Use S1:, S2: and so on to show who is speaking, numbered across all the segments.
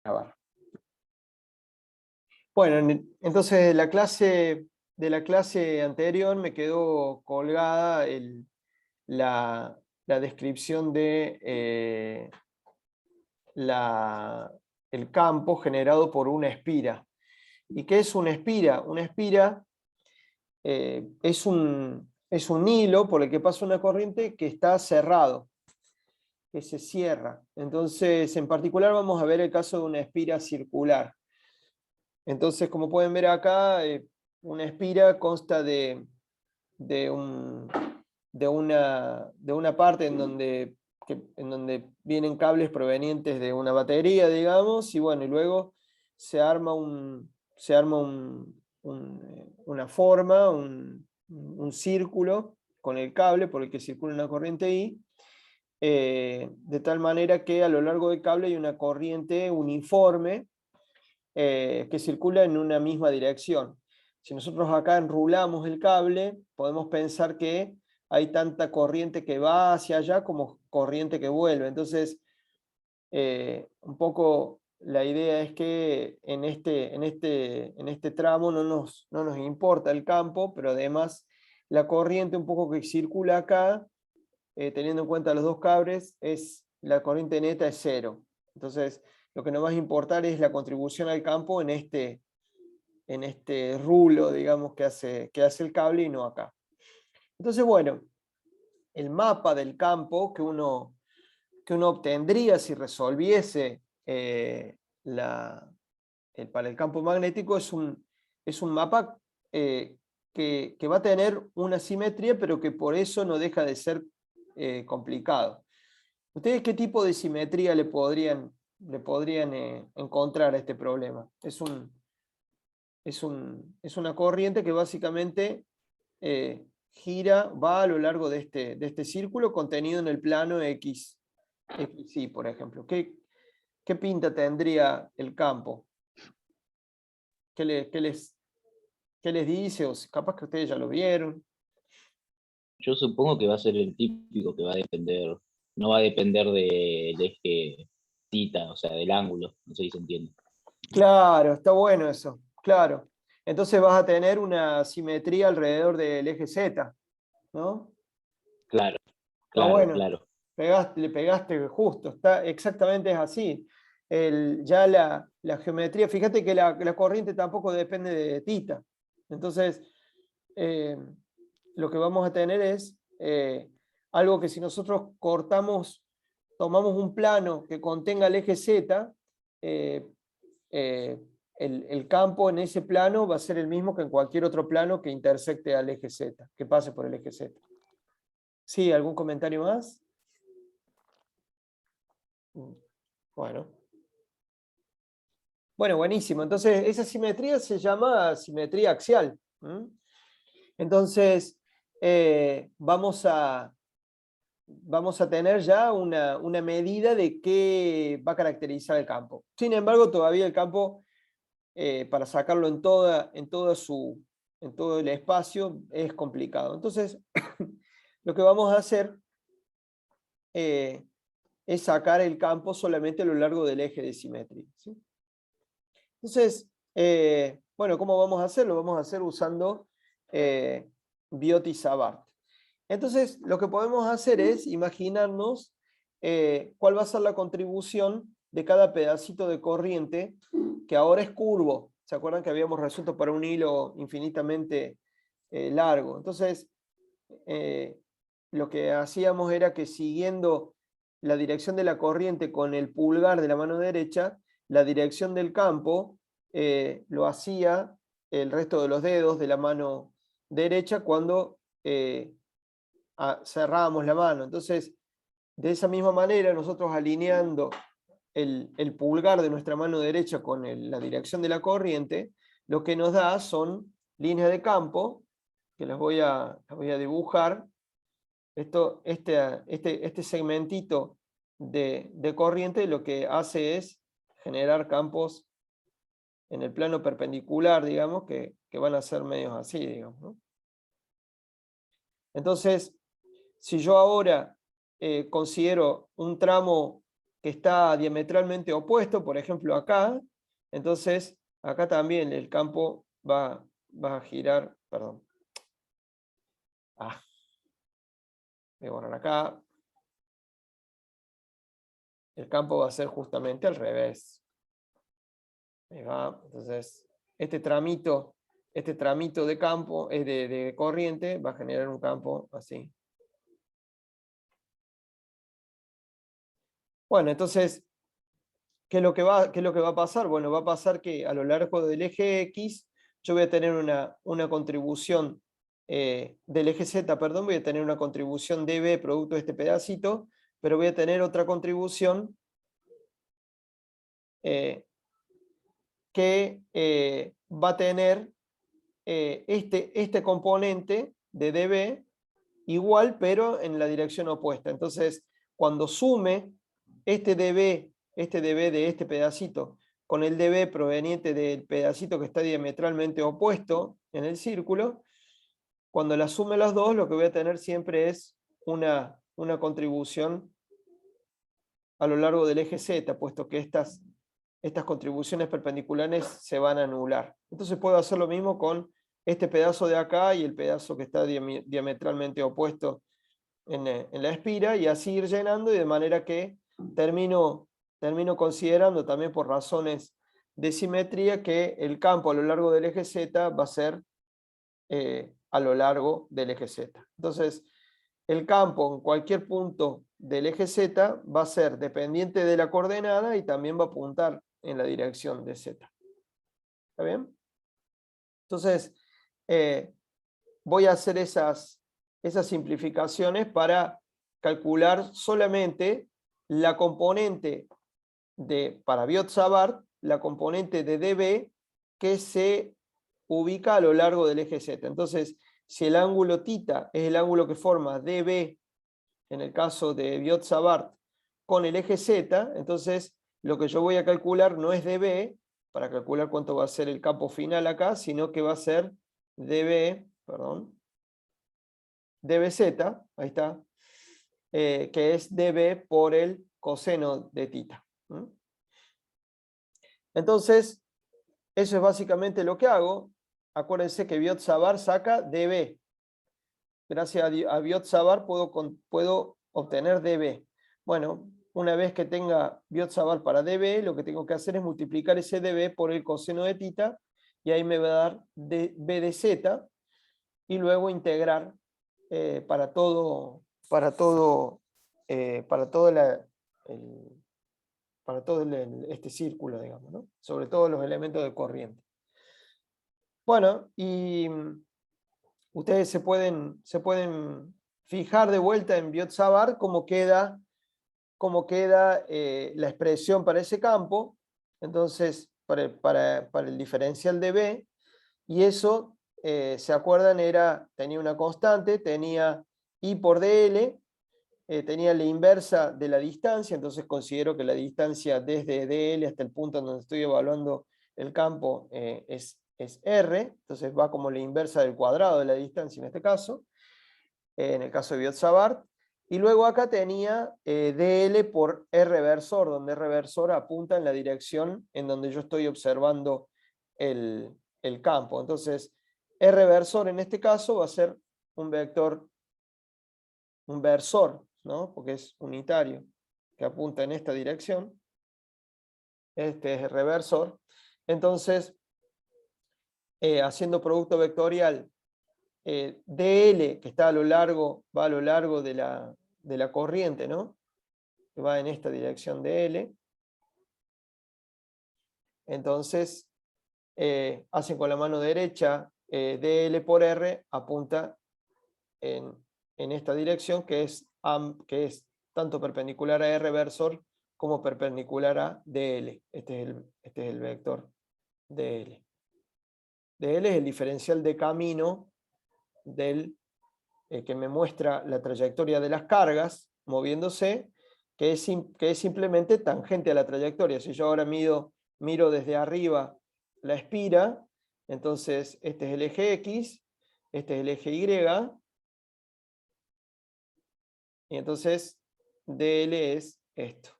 S1: grabar. Bueno, entonces de la clase anterior me quedó colgada la descripción de el campo generado por una espira. ¿Y qué es una espira? Una espira es un hilo por el que pasa una corriente que está cerrado, que se cierra. Entonces, en particular vamos a ver el caso de una espira circular. Entonces, como pueden ver acá, una espira consta de una parte en donde vienen cables provenientes de una batería, digamos, y bueno, y luego se arma una forma, un círculo con el cable por el que circula una corriente I, de tal manera que a lo largo del cable hay una corriente uniforme que circula en una misma dirección. Si nosotros acá enrulamos el cable, podemos pensar que hay tanta corriente que va hacia allá como corriente que vuelve. Entonces, un poco la idea es que en este tramo no nos importa el campo, pero además la corriente un poco que circula acá, teniendo en cuenta los dos cables, la corriente neta es cero. Entonces, lo que nos va a importar es la contribución al campo en este rulo, digamos, que hace el cable y no acá. Entonces, bueno, el mapa del campo que uno obtendría si resolviese para el campo magnético es un mapa que va a tener una simetría, pero que por eso no deja de ser complicado. ¿Ustedes qué tipo de simetría le podrían encontrar a este problema? Es una corriente que básicamente va a lo largo de este círculo contenido en el plano XY, por ejemplo. ¿Qué pinta tendría el campo? ¿Qué les dice? O capaz que ustedes ya lo vieron.
S2: Yo supongo que va a ser el típico que va a depender, no va a depender del eje θ, o sea, del ángulo, no sé si se entiende.
S1: Claro, está bueno eso, claro. Entonces vas a tener una simetría alrededor del eje Z, ¿no?
S2: Claro,
S1: Está
S2: claro,
S1: bueno.
S2: claro.
S1: Le pegaste justo, exactamente es así. Ya la geometría, fíjate que la corriente tampoco depende de θ. Entonces, lo que vamos a tener es algo que si nosotros tomamos un plano que contenga el eje Z, el campo en ese plano va a ser el mismo que en cualquier otro plano que intersecte al eje Z, que pase por el eje Z. ¿Sí? ¿Algún comentario más? Bueno. Bueno, buenísimo. Entonces, esa simetría se llama simetría axial. Entonces, vamos a tener ya una medida de qué va a caracterizar el campo. Sin embargo, todavía el campo, para sacarlo en todo el espacio, es complicado. Entonces, lo que vamos a hacer es sacar el campo solamente a lo largo del eje de simetría, ¿sí? Entonces, bueno, ¿cómo vamos a hacerlo? Vamos a hacer usando Biot y Savart. Entonces, lo que podemos hacer es imaginarnos cuál va a ser la contribución de cada pedacito de corriente, que ahora es curvo. ¿Se acuerdan que habíamos resuelto para un hilo infinitamente largo? Entonces, lo que hacíamos era que siguiendo la dirección de la corriente con el pulgar de la mano derecha, la dirección del campo lo hacía el resto de los dedos de la mano derecha cuando cerrábamos la mano. Entonces, de esa misma manera, nosotros alineando el pulgar de nuestra mano derecha con la dirección de la corriente, lo que nos da son líneas de campo, que las voy a dibujar. Este segmentito de corriente lo que hace es generar campos en el plano perpendicular, digamos, que van a ser medios así, digamos, ¿no? Entonces, si yo ahora considero un tramo que está diametralmente opuesto, por ejemplo acá, entonces acá también el campo va a girar, perdón. Voy a borrar acá. El campo va a ser justamente al revés. Ahí va. Entonces, este tramito de campo, de corriente, va a generar un campo así. Bueno, entonces, ¿qué es lo que va a pasar? Bueno, va a pasar que a lo largo del eje X, yo voy a tener una contribución del eje Z, perdón, voy a tener una contribución dB producto de este pedacito, pero voy a tener otra contribución que va a tener este componente de dB igual, pero en la dirección opuesta. Entonces, cuando sume este dB de este pedacito con el dB proveniente del pedacito que está diametralmente opuesto en el círculo, cuando la sume las dos, lo que voy a tener siempre es una contribución a lo largo del eje Z, puesto que estas contribuciones perpendiculares se van a anular. Entonces puedo hacer lo mismo con este pedazo de acá y el pedazo que está diametralmente opuesto en la espira, y así ir llenando, y de manera que termino considerando también por razones de simetría que el campo a lo largo del eje Z va a ser a lo largo del eje Z. Entonces, el campo en cualquier punto del eje Z va a ser dependiente de la coordenada y también va a apuntar en la dirección de Z. ¿Está bien? Entonces, voy a hacer esas simplificaciones para calcular solamente la componente para Biot-Savart, la componente de dB que se ubica a lo largo del eje Z. Entonces, si el ángulo θ es el ángulo que forma dB, en el caso de Biot-Savart, con el eje Z, entonces lo que yo voy a calcular no es dB, para calcular cuánto va a ser el campo final acá, sino que va a ser dB, perdón, dBz, ahí está, que es dB por el coseno de θ. Entonces, eso es básicamente lo que hago. Acuérdense que Biot-Savart saca dB. Gracias a Biot-Savart puedo obtener dB. Bueno, una vez que tenga Biot-Savart para dB, lo que tengo que hacer es multiplicar ese dB por el coseno de θ, y ahí me va a dar b de z, y luego integrar para todo este círculo, digamos, ¿no? Sobre todo los elementos de corriente. Bueno, y ustedes se pueden fijar de vuelta en Biot-Savart cómo queda la expresión para ese campo. Entonces, para el diferencial de B, y eso, ¿se acuerdan? Tenía una constante, tenía I por dl, tenía la inversa de la distancia, entonces considero que la distancia desde dl hasta el punto en donde estoy evaluando el campo es r, entonces va como la inversa del cuadrado de la distancia en este caso, en el caso de Biot-Savart. Y luego acá tenía dl por r versor, donde r versor apunta en la dirección en donde yo estoy observando el campo. Entonces, r versor en este caso va a ser un versor, ¿no? Porque es unitario, que apunta en esta dirección. Este es r versor. Entonces, haciendo producto vectorial, dl, que va a lo largo de la corriente, ¿no? Que va en esta dirección dl. Entonces, hacen con la mano derecha, dl por r apunta en esta dirección, que es tanto perpendicular a r versor como perpendicular a dl. Este es el vector dl. dl es el diferencial de camino que me muestra la trayectoria de las cargas moviéndose, que es simplemente tangente a la trayectoria. Si yo ahora miro desde arriba la espira, entonces este es el eje X, este es el eje Y, y entonces dl es esto.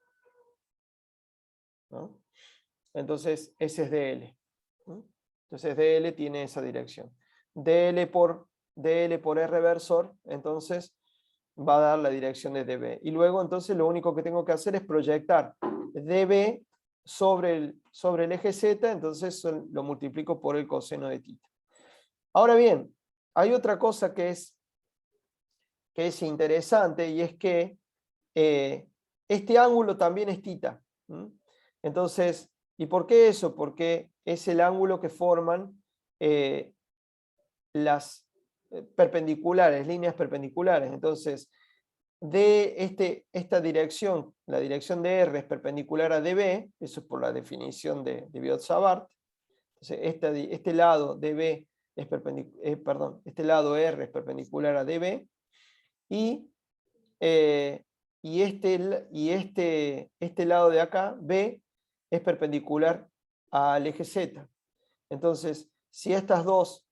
S1: ¿no? Entonces ese es DL. ¿no? Entonces DL tiene esa dirección. DL por R versor, entonces va a dar la dirección de DB. Y luego entonces lo único que tengo que hacer es proyectar DB sobre el eje Z, entonces lo multiplico por el coseno de θ. Ahora bien, hay otra cosa que es interesante, y es que este ángulo también es θ. Entonces, ¿y por qué eso? Porque es el ángulo que forman las perpendiculares, líneas perpendiculares. Entonces, esta dirección, la dirección de R es perpendicular a DB, eso es por la definición de Biot-Savart. Entonces, este lado DB es este lado R es perpendicular a DB, y este lado de acá, B, es perpendicular al eje Z. Entonces, si estas dos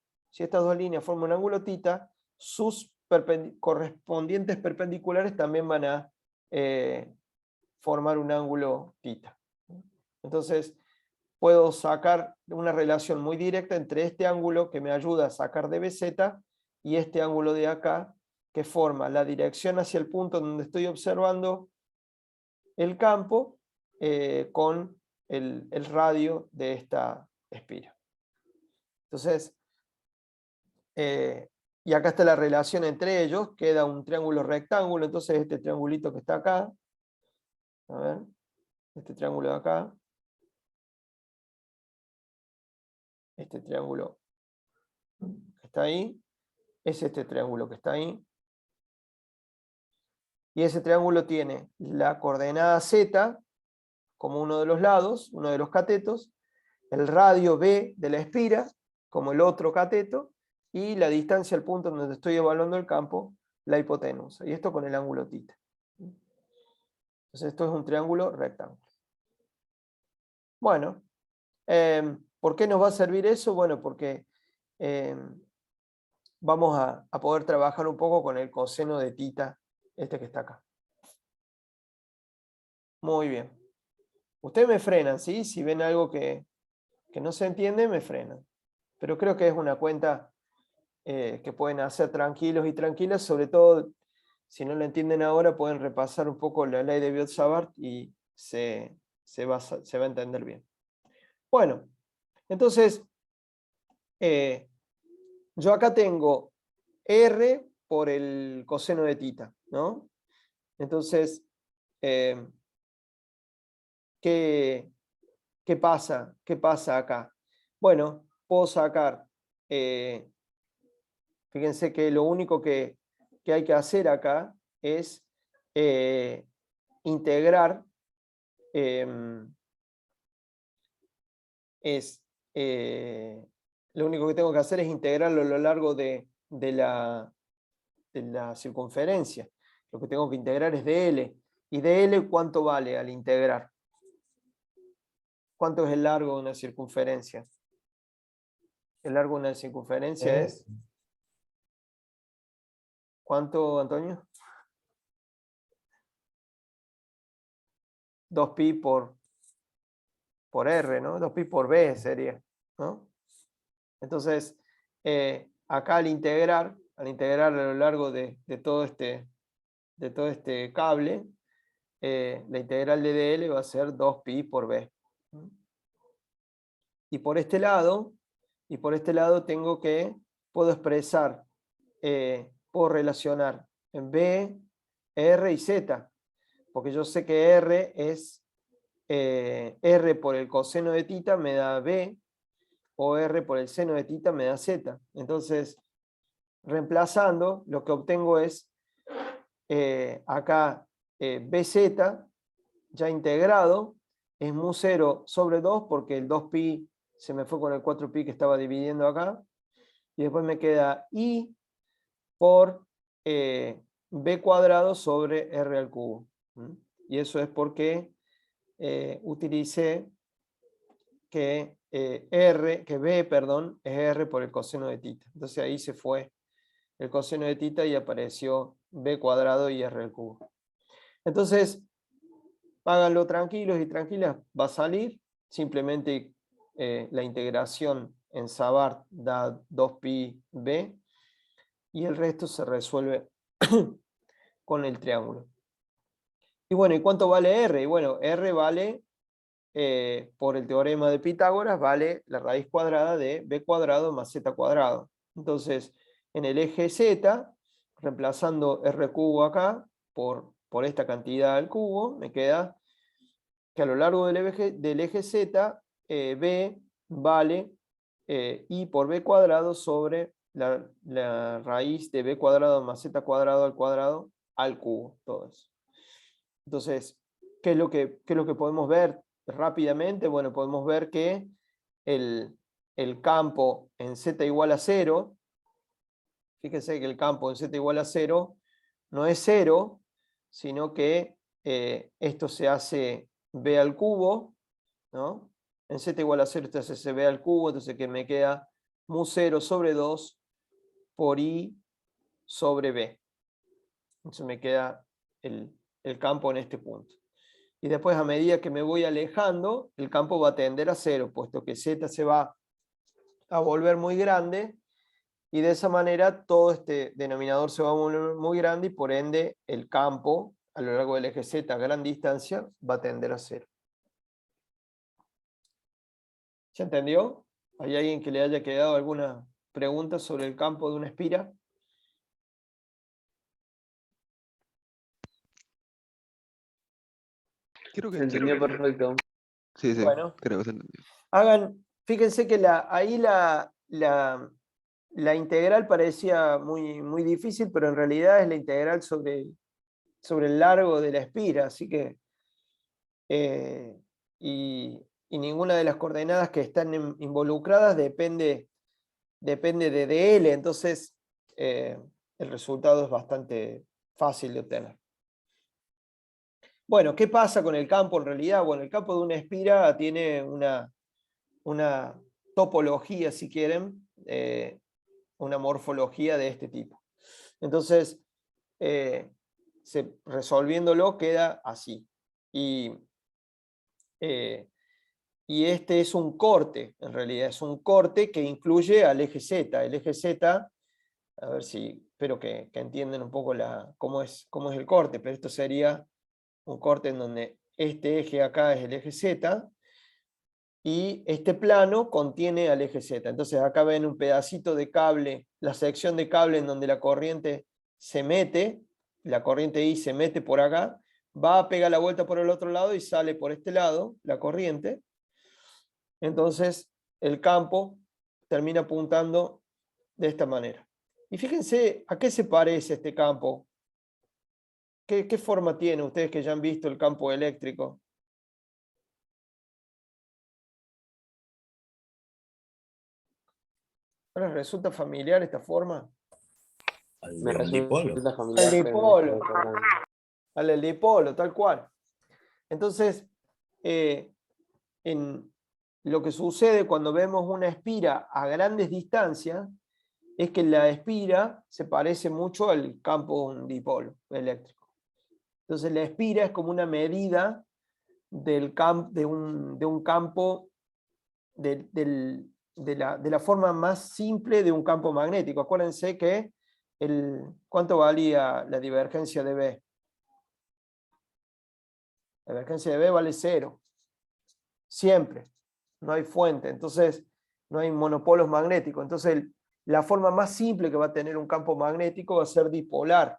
S1: líneas forman un ángulo θ, sus correspondientes perpendiculares también van a formar un ángulo θ. Entonces, puedo sacar una relación muy directa entre este ángulo que me ayuda a sacar dBz y este ángulo de acá, que forma la dirección hacia el punto donde estoy observando el campo con el radio de esta espira. Entonces, y acá está la relación entre ellos, queda un triángulo rectángulo, entonces este triangulito que está acá, a ver, este triángulo de acá, este triángulo que está ahí, es este triángulo que está ahí, y ese triángulo tiene la coordenada z como uno de los lados, uno de los catetos, el radio b de la espira como el otro cateto, y la distancia al punto donde estoy evaluando el campo, la hipotenusa, y esto con el ángulo θ. Entonces esto es un triángulo rectángulo. Bueno, ¿por qué nos va a servir eso? Bueno, porque vamos a poder trabajar un poco con el coseno de θ, este que está acá. Muy bien. Ustedes me frenan, ¿sí? Si ven algo que no se entiende, me frenan. Pero creo que es una cuenta que pueden hacer tranquilos y tranquilas, sobre todo si no la entienden ahora, pueden repasar un poco la ley de Biot-Savart y se va a entender bien. Bueno, entonces, yo acá tengo R por el coseno de θ, ¿no? Entonces, ¿qué pasa? ¿Qué pasa acá? Bueno, puedo sacar, fíjense que lo único que hay que hacer acá es integrar, lo único que tengo que hacer es integrarlo a lo largo de la circunferencia. Lo que tengo que integrar es dl. ¿Y dl cuánto vale al integrar? ¿Cuánto es el largo de una circunferencia? El largo de una circunferencia es... ¿Cuánto, Antonio? 2pi por R, ¿no? 2pi por B sería, ¿no? Entonces, acá al integrar a lo largo de todo este cable, la integral de dl va a ser 2pi por B. Y por este lado puedo expresar, puedo relacionar en B, R y Z, porque yo sé que R es R por el coseno de θ me da B, o R por el seno de θ me da Z. Entonces, reemplazando, lo que obtengo es acá BZ, ya integrado, es mu0 sobre 2, porque el 2pi se me fue con el 4pi que estaba dividiendo acá, y después me queda I por B cuadrado sobre R al cubo. Y eso es porque utilicé que B, perdón, es R por el coseno de θ. Entonces ahí se fue el coseno de θ y apareció B cuadrado y R al cubo. Entonces, háganlo tranquilos y tranquilas, va a salir. Simplemente la integración en Savart da 2pi b y el resto se resuelve con el triángulo. Y bueno, ¿y cuánto vale R? Y bueno, R vale, por el teorema de Pitágoras, vale la raíz cuadrada de b cuadrado más z cuadrado. Entonces, en el eje Z, reemplazando R cubo acá por esta cantidad al cubo, me queda que a lo largo del eje Z, B vale I por B cuadrado sobre la raíz de B cuadrado más Z cuadrado al cubo, todo eso. Entonces, ¿qué es lo que podemos ver rápidamente? Bueno, podemos ver que el campo en Z igual a 0, fíjense que el campo en Z igual a 0 no es 0, sino que esto se hace b al cubo, ¿no? En z igual a 0 esto se hace b al cubo, entonces que me queda mu 0 sobre 2 por i sobre b. Entonces me queda el campo en este punto. Y después, a medida que me voy alejando, el campo va a tender a 0, puesto que z se va a volver muy grande, y de esa manera todo este denominador se va a volver muy grande y por ende el campo a lo largo del eje Z a gran distancia va a tender a 0. ¿Se entendió? ¿Hay alguien que le haya quedado alguna pregunta sobre el campo de una espira?
S3: Creo que
S4: Se entendió perfecto.
S3: sí, sí,
S1: Bueno,
S3: creo que se entendió.
S1: fíjense que ahí la integral parecía muy, muy difícil, pero en realidad es la integral sobre el largo de la espira, así que y ninguna de las coordenadas que están involucradas depende de dl, entonces el resultado es bastante fácil de obtener. Bueno, ¿qué pasa con el campo en realidad? Bueno, el campo de una espira tiene una topología, si quieren, una morfología de este tipo. Entonces, resolviéndolo queda así. Y este es un corte, en realidad es un corte que incluye al eje Z. El eje Z, a ver si, espero que entiendan un poco cómo es el corte, pero esto sería un corte en donde este eje acá es el eje Z, y este plano contiene al eje Z. Entonces acá ven un pedacito de cable, la sección de cable en donde la corriente se mete, la corriente I se mete por acá, va a pegar la vuelta por el otro lado y sale por este lado la corriente. Entonces el campo termina apuntando de esta manera. Y fíjense a qué se parece este campo. ¿Qué forma tiene ustedes que ya han visto el campo eléctrico? ¿No les resulta familiar esta forma?
S4: Me resulta
S1: Al
S4: familiar, pero no estoy
S1: dipolo.
S4: recordando.
S1: Al dipolo, tal cual. Entonces, lo que sucede cuando vemos una espira a grandes distancias es que la espira se parece mucho al campo de un dipolo eléctrico. Entonces, la espira es como una medida de un campo, de la forma más simple de un campo magnético. Acuérdense que ¿cuánto valía la divergencia de B? La divergencia de B vale 0. Siempre. No hay fuente. Entonces, no hay monopolos magnéticos. Entonces, la forma más simple que va a tener un campo magnético va a ser dipolar.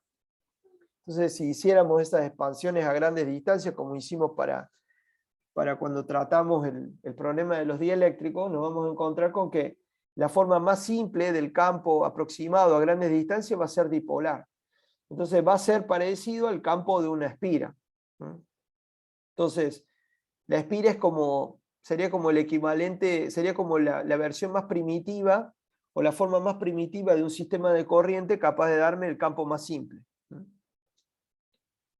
S1: Entonces, si hiciéramos estas expansiones a grandes distancias, como hicimos para cuando tratamos el problema de los dieléctricos, nos vamos a encontrar con que la forma más simple del campo aproximado a grandes distancias va a ser dipolar. Entonces va a ser parecido al campo de una espira. Entonces, la espira sería como el equivalente, sería como la versión más primitiva o la forma más primitiva de un sistema de corriente capaz de darme el campo más simple.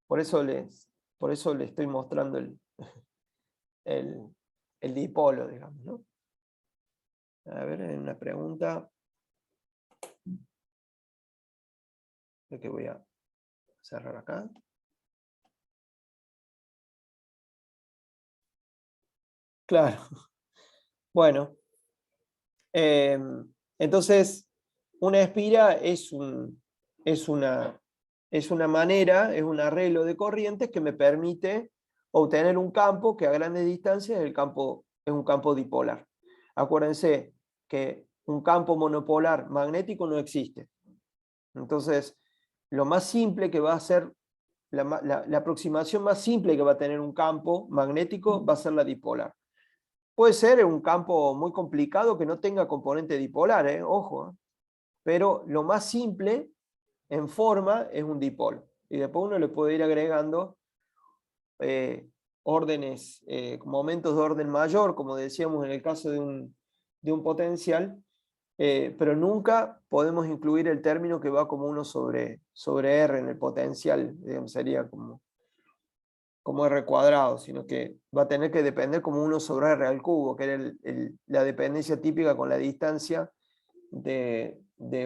S1: Por eso les estoy mostrando el dipolo, digamos, ¿no? A ver, hay una pregunta. Creo que voy a cerrar acá. Claro. Bueno. Entonces, una espira es una manera, es un arreglo de corrientes que me permite obtener un campo que a grandes distancias es un campo dipolar. Acuérdense que un campo monopolar magnético no existe. Entonces, lo más simple que va a ser, la aproximación más simple que va a tener un campo magnético va a ser la dipolar. Puede ser un campo muy complicado que no tenga componente dipolar, ojo, pero lo más simple en forma es un dipolo. Y después uno le puede ir agregando órdenes, momentos de orden mayor, como decíamos en el caso de un potencial, pero nunca podemos incluir el término que va como 1 sobre R en el potencial, digamos, sería como R cuadrado, sino que va a tener que depender como 1 sobre R al cubo, que era la dependencia típica con la distancia de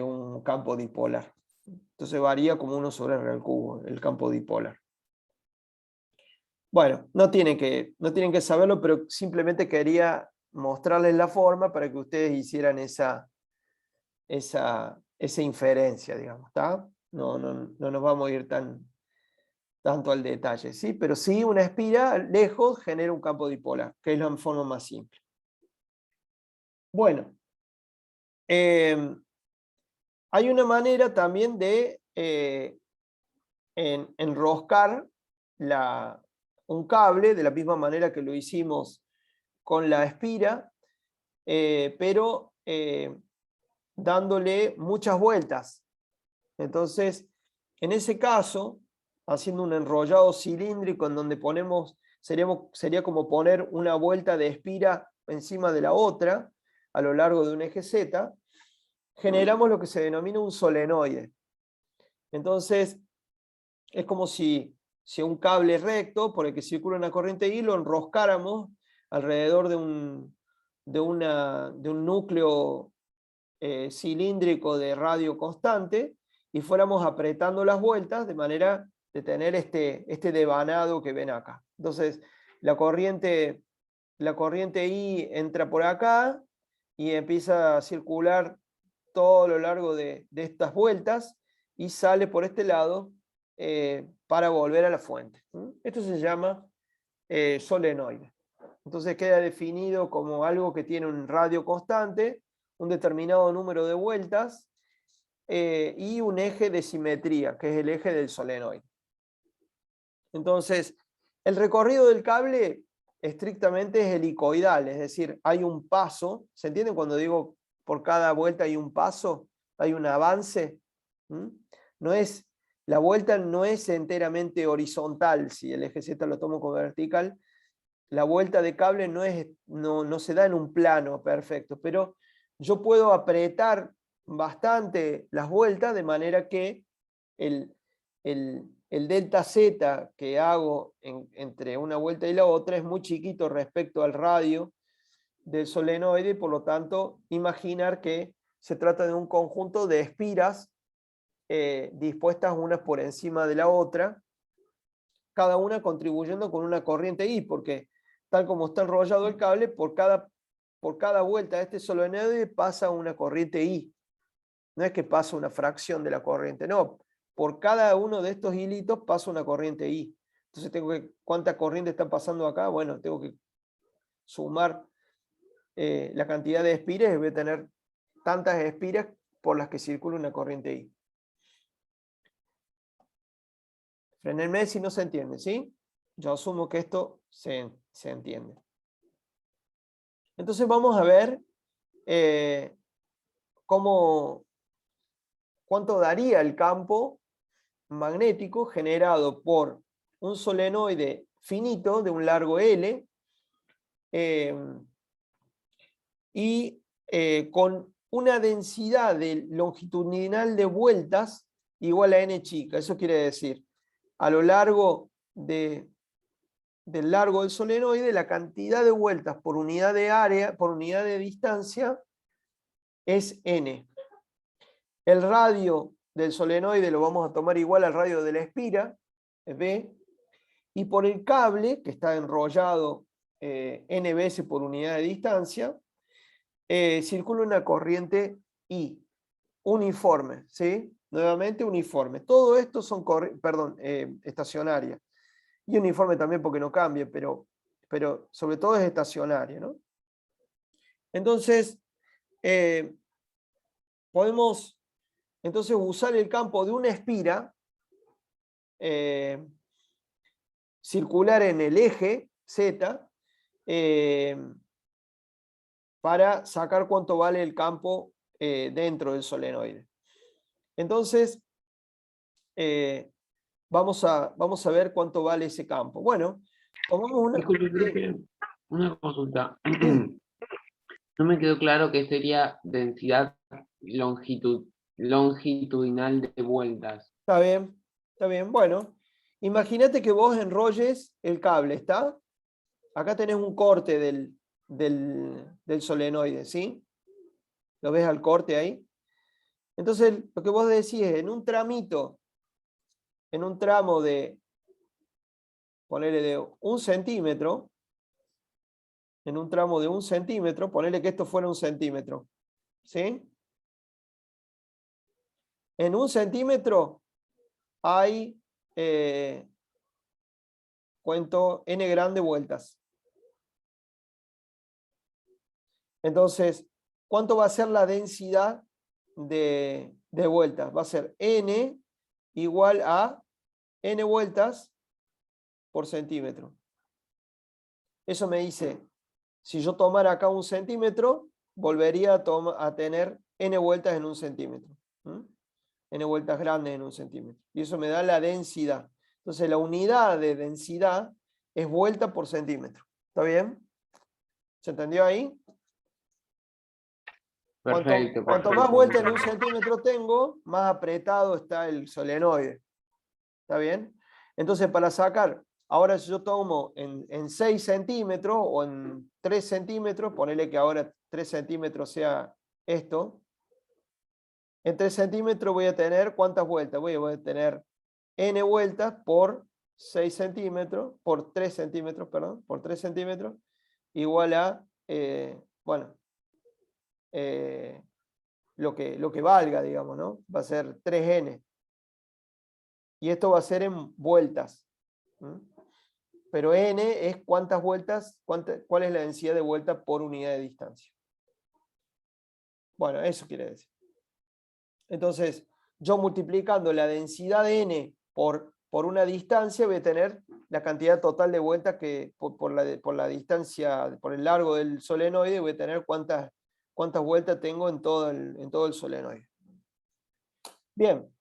S1: un campo dipolar. Entonces varía como 1 sobre R al cubo, el campo dipolar. Bueno, no tienen que saberlo, pero simplemente quería mostrarles la forma para que ustedes hicieran esa inferencia, digamos, ¿está? No nos vamos a ir tanto al detalle, ¿sí? Pero sí, una espira lejos genera un campo dipolar, que es la forma más simple. Bueno, hay una manera también de enroscar un cable, de la misma manera que lo hicimos con la espira, pero dándole muchas vueltas. Entonces, en ese caso, haciendo un enrollado cilíndrico en donde sería como poner una vuelta de espira encima de la otra a lo largo de un eje Z, generamos lo que se denomina un solenoide. Entonces, es como si un cable recto por el que circula una corriente I lo enroscáramos alrededor de un núcleo cilíndrico de radio constante y fuéramos apretando las vueltas de manera de tener este devanado que ven acá. Entonces, la corriente I entra por acá y empieza a circular todo a lo largo de estas vueltas y sale por este lado para volver a la fuente. Esto se llama solenoide. Entonces queda definido como algo que tiene un radio constante, un determinado número de vueltas y un eje de simetría, que es el eje del solenoide. Entonces, el recorrido del cable estrictamente es helicoidal, es decir, hay un paso. ¿Se entiende cuando digo por cada vuelta hay un paso? Hay un avance. La vuelta no es enteramente horizontal, si el eje Z lo tomo como vertical. La vuelta de cable no se da en un plano perfecto, pero yo puedo apretar bastante las vueltas de manera que el delta Z que hago entre una vuelta y la otra es muy chiquito respecto al radio del solenoide y por lo tanto imaginar que se trata de un conjunto de espiras dispuestas unas por encima de la otra, cada una contribuyendo con una corriente I, porque tal como está enrollado el cable, por cada vuelta de este solenoide pasa una corriente I. No es que pasa una fracción de la corriente, no. Por cada uno de estos hilitos pasa una corriente I. Entonces ¿cuánta corriente está pasando acá? Bueno, tengo que sumar la cantidad de espiras y voy a tener tantas espiras por las que circula una corriente I. Frenenme si no se entiende, ¿sí? Yo asumo que esto se entiende. Entonces vamos a ver cuánto daría el campo magnético generado por un solenoide finito de un largo L y con una densidad longitudinal de vueltas igual a n chica. Eso quiere decir, a lo largo del largo del solenoide, la cantidad de vueltas por unidad de área, por unidad de distancia, es n. El radio del solenoide lo vamos a tomar igual al radio de la espira, B, y por el cable, que está enrollado n veces por unidad de distancia, circula una corriente I, uniforme, ¿sí? Nuevamente uniforme. Todo esto son estacionarias. Y uniforme también porque no cambia, pero sobre todo es estacionaria, ¿no? Entonces, podemos entonces usar el campo de una espira circular en el eje Z para sacar cuánto vale el campo dentro del solenoide. Entonces, vamos a ver cuánto vale ese campo. Bueno, tomamos una...
S4: Disculpe, profe, una consulta. No me quedó claro qué sería densidad longitudinal de vueltas.
S1: Está bien, está bien. Bueno, imagínate que vos enrolles el cable, ¿está? Acá tenés un corte del solenoide, ¿sí? ¿Lo ves al corte ahí? Entonces, lo que vos decís es, en un tramo de, ponele de 1 centímetro, en un tramo de 1 centímetro, ponele que esto fuera 1 centímetro, ¿sí? En 1 centímetro hay, cuento, n grande vueltas. Entonces, ¿cuánto va a ser la densidad de vueltas? Va a ser n igual a n vueltas por centímetro. Eso me dice, si yo tomara acá 1 centímetro, volvería a tener n vueltas en 1 centímetro. N vueltas grandes en 1 centímetro. Y eso me da la densidad. Entonces la unidad de densidad es vuelta por centímetro. ¿Está bien? ¿Se entendió ahí?
S4: Perfecto.
S1: Cuanto más vueltas en 1 centímetro tengo, más apretado está el solenoide. ¿Está bien? Entonces, para sacar, ahora si yo tomo en 6 centímetros o en 3 centímetros, ponele que ahora 3 centímetros sea esto. En 3 centímetros voy a tener, ¿cuántas vueltas? Voy a tener n vueltas por 6 centímetros, por 3 centímetros, perdón, por 3 centímetros, igual a, bueno, lo que valga, digamos, ¿no? Va a ser 3n. Y esto va a ser en vueltas. Pero n es cuántas vueltas, cuál es la densidad de vuelta por unidad de distancia. Bueno, eso quiere decir. Entonces, yo multiplicando la densidad de n por una distancia, voy a tener la cantidad total de vueltas que por la distancia, por el largo del solenoide, voy a tener cuántas vueltas tengo en todo el solenoide. Bien.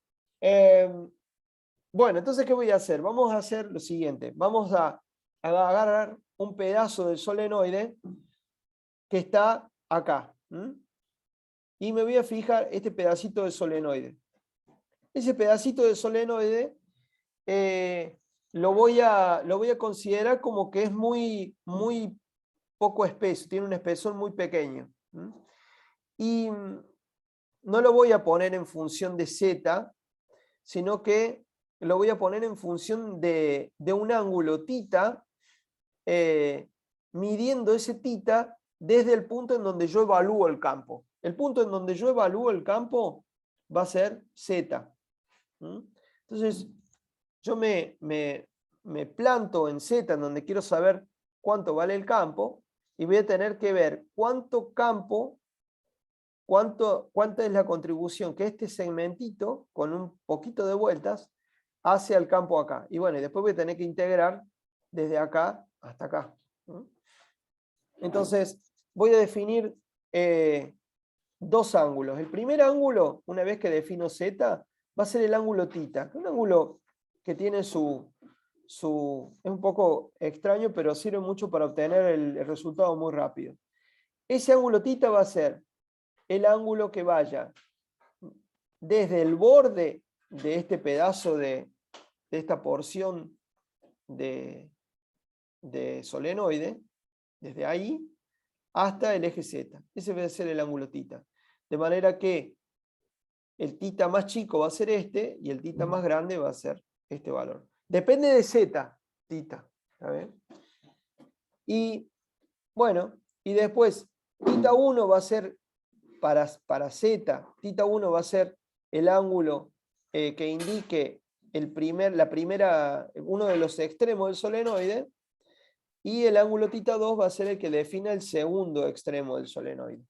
S1: Bueno, entonces, ¿qué voy a hacer? Vamos a hacer lo siguiente. Vamos a agarrar un pedazo del solenoide que está acá. Y me voy a fijar este pedacito de solenoide. Ese pedacito de solenoide lo voy a considerar como que es muy, muy poco espeso, tiene un espesor muy pequeño. Y no lo voy a poner en función de z, sino que lo voy a poner en función de un ángulo θ, midiendo ese θ desde el punto en donde yo evalúo el campo. El punto en donde yo evalúo el campo va a ser z. Entonces, yo me planto en z, en donde quiero saber cuánto vale el campo, y voy a tener que ver cuánto campo, cuánta es la contribución que este segmentito, con un poquito de vueltas, hace al campo acá. Y bueno, y después voy a tener que integrar desde acá hasta acá. Entonces, voy a definir 2 ángulos. El primer ángulo, una vez que defino z, va a ser el ángulo θ. Un ángulo que tiene es un poco extraño, pero sirve mucho para obtener el resultado muy rápido. Ese ángulo θ va a ser el ángulo que vaya desde el borde de este pedazo de esta porción de solenoide, desde ahí hasta el eje Z. Ese va a ser el ángulo θ. De manera que el θ más chico va a ser este y el θ más grande va a ser este valor. Depende de Z, θ. ¿Está bien? Y Bueno, y después, tita 1 va a ser para z, tita 1 va a ser el ángulo que indique uno de los extremos del solenoide, y el ángulo tita 2 va a ser el que defina el segundo extremo del solenoide.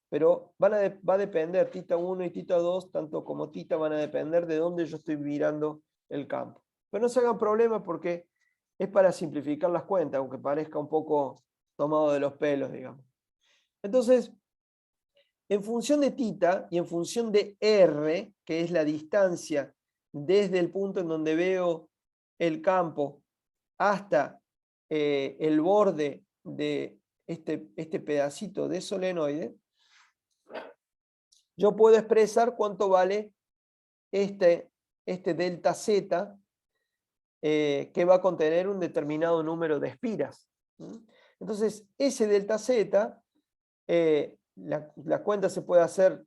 S1: Pero va a depender, tita 1 y tita 2, tanto como tita, van a depender de dónde yo estoy mirando el campo. Pero no se hagan problemas porque es para simplificar las cuentas, aunque parezca un poco tomado de los pelos, digamos. Entonces, en función de tita y en función de r, que es la distancia desde el punto en donde veo el campo hasta el borde de este pedacito de solenoide, yo puedo expresar cuánto vale este delta z, que va a contener un determinado número de espiras. Entonces, ese delta z, la cuenta se puede hacer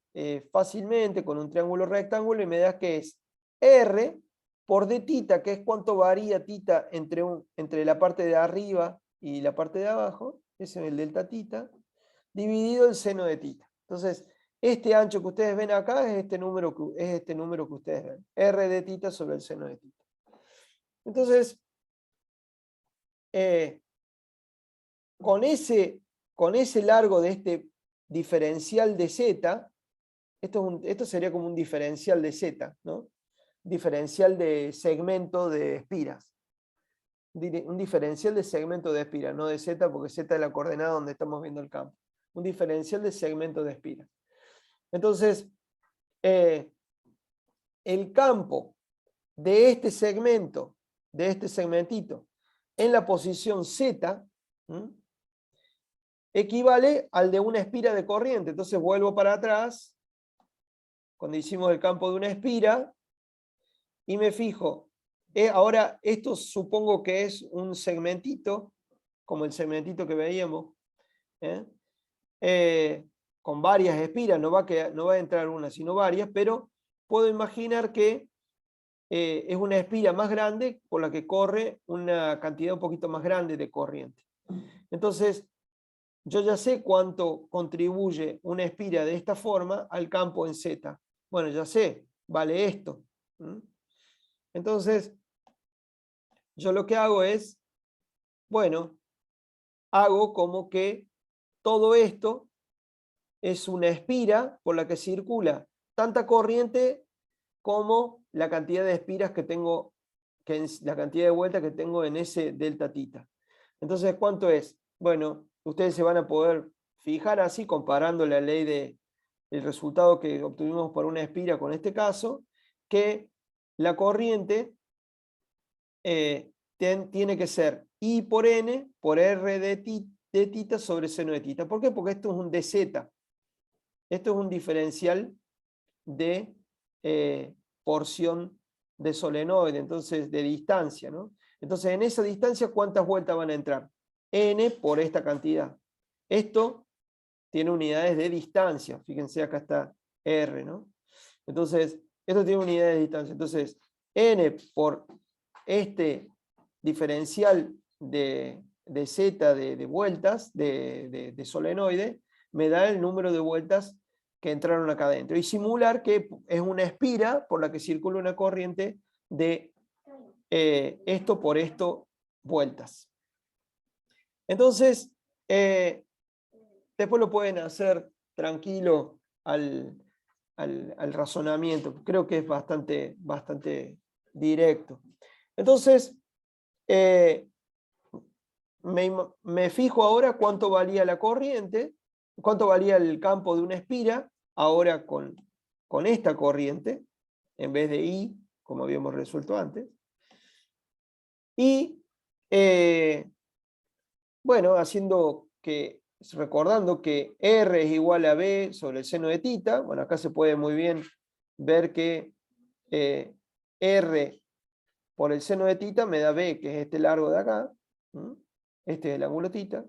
S1: fácilmente con un triángulo rectángulo, y me da que es r por d tita, que es cuánto varía tita entre la parte de arriba y la parte de abajo, ese es el delta tita, dividido el seno de tita. Entonces, este ancho que ustedes ven acá es este número que ustedes ven, r de tita sobre el seno de tita. Entonces, con ese largo de este diferencial de z, esto sería como un diferencial de z, ¿no? Diferencial de segmento de espiras. Un diferencial de segmento de espiras, no de z, porque z es la coordenada donde estamos viendo el campo. Un diferencial de segmento de espiras. Entonces, el campo de este segmento, de este segmentito, en la posición z, equivale al de una espira de corriente. Entonces vuelvo para atrás, cuando hicimos el campo de una espira, y me fijo. Ahora, esto supongo que es un segmentito, como el segmentito que veíamos, con varias espiras, no va a entrar una, sino varias, pero puedo imaginar que es una espira más grande por la que corre una cantidad un poquito más grande de corriente. Entonces, yo ya sé cuánto contribuye una espira de esta forma al campo en Z. Bueno, ya sé, vale esto. Entonces, yo lo que hago es, bueno, hago como que todo esto es una espira por la que circula tanta corriente como la cantidad de espiras que tengo, la cantidad de vueltas que tengo en ese delta tita. Entonces, ¿cuánto es? Bueno, ustedes se van a poder fijar así, comparando la ley el resultado que obtuvimos por una espira con este caso, que la corriente tiene que ser I por N por R de tita sobre seno de tita. ¿Por qué? Porque esto es un dz. Esto es un diferencial de porción de solenoide, entonces de distancia, ¿no? Entonces, en esa distancia, ¿cuántas vueltas van a entrar? N por esta cantidad. Esto tiene unidades de distancia. Fíjense, acá está R, ¿no? Entonces, esto tiene unidades de distancia. Entonces, N por este diferencial de Z de vueltas, de solenoide, me da el número de vueltas que entraron acá adentro. Y simular que es una espira por la que circula una corriente de esto por esto vueltas. Entonces, después lo pueden hacer tranquilo al razonamiento. Creo que es bastante directo. Entonces, me fijo ahora cuánto valía la corriente, cuánto valía el campo de una espira, ahora con esta corriente, en vez de I, como habíamos resuelto antes. Y, bueno, recordando que R es igual a B sobre el seno de tita, bueno, acá se puede muy bien ver que R por el seno de tita me da B, que es este largo de acá. Este es el ángulo tita.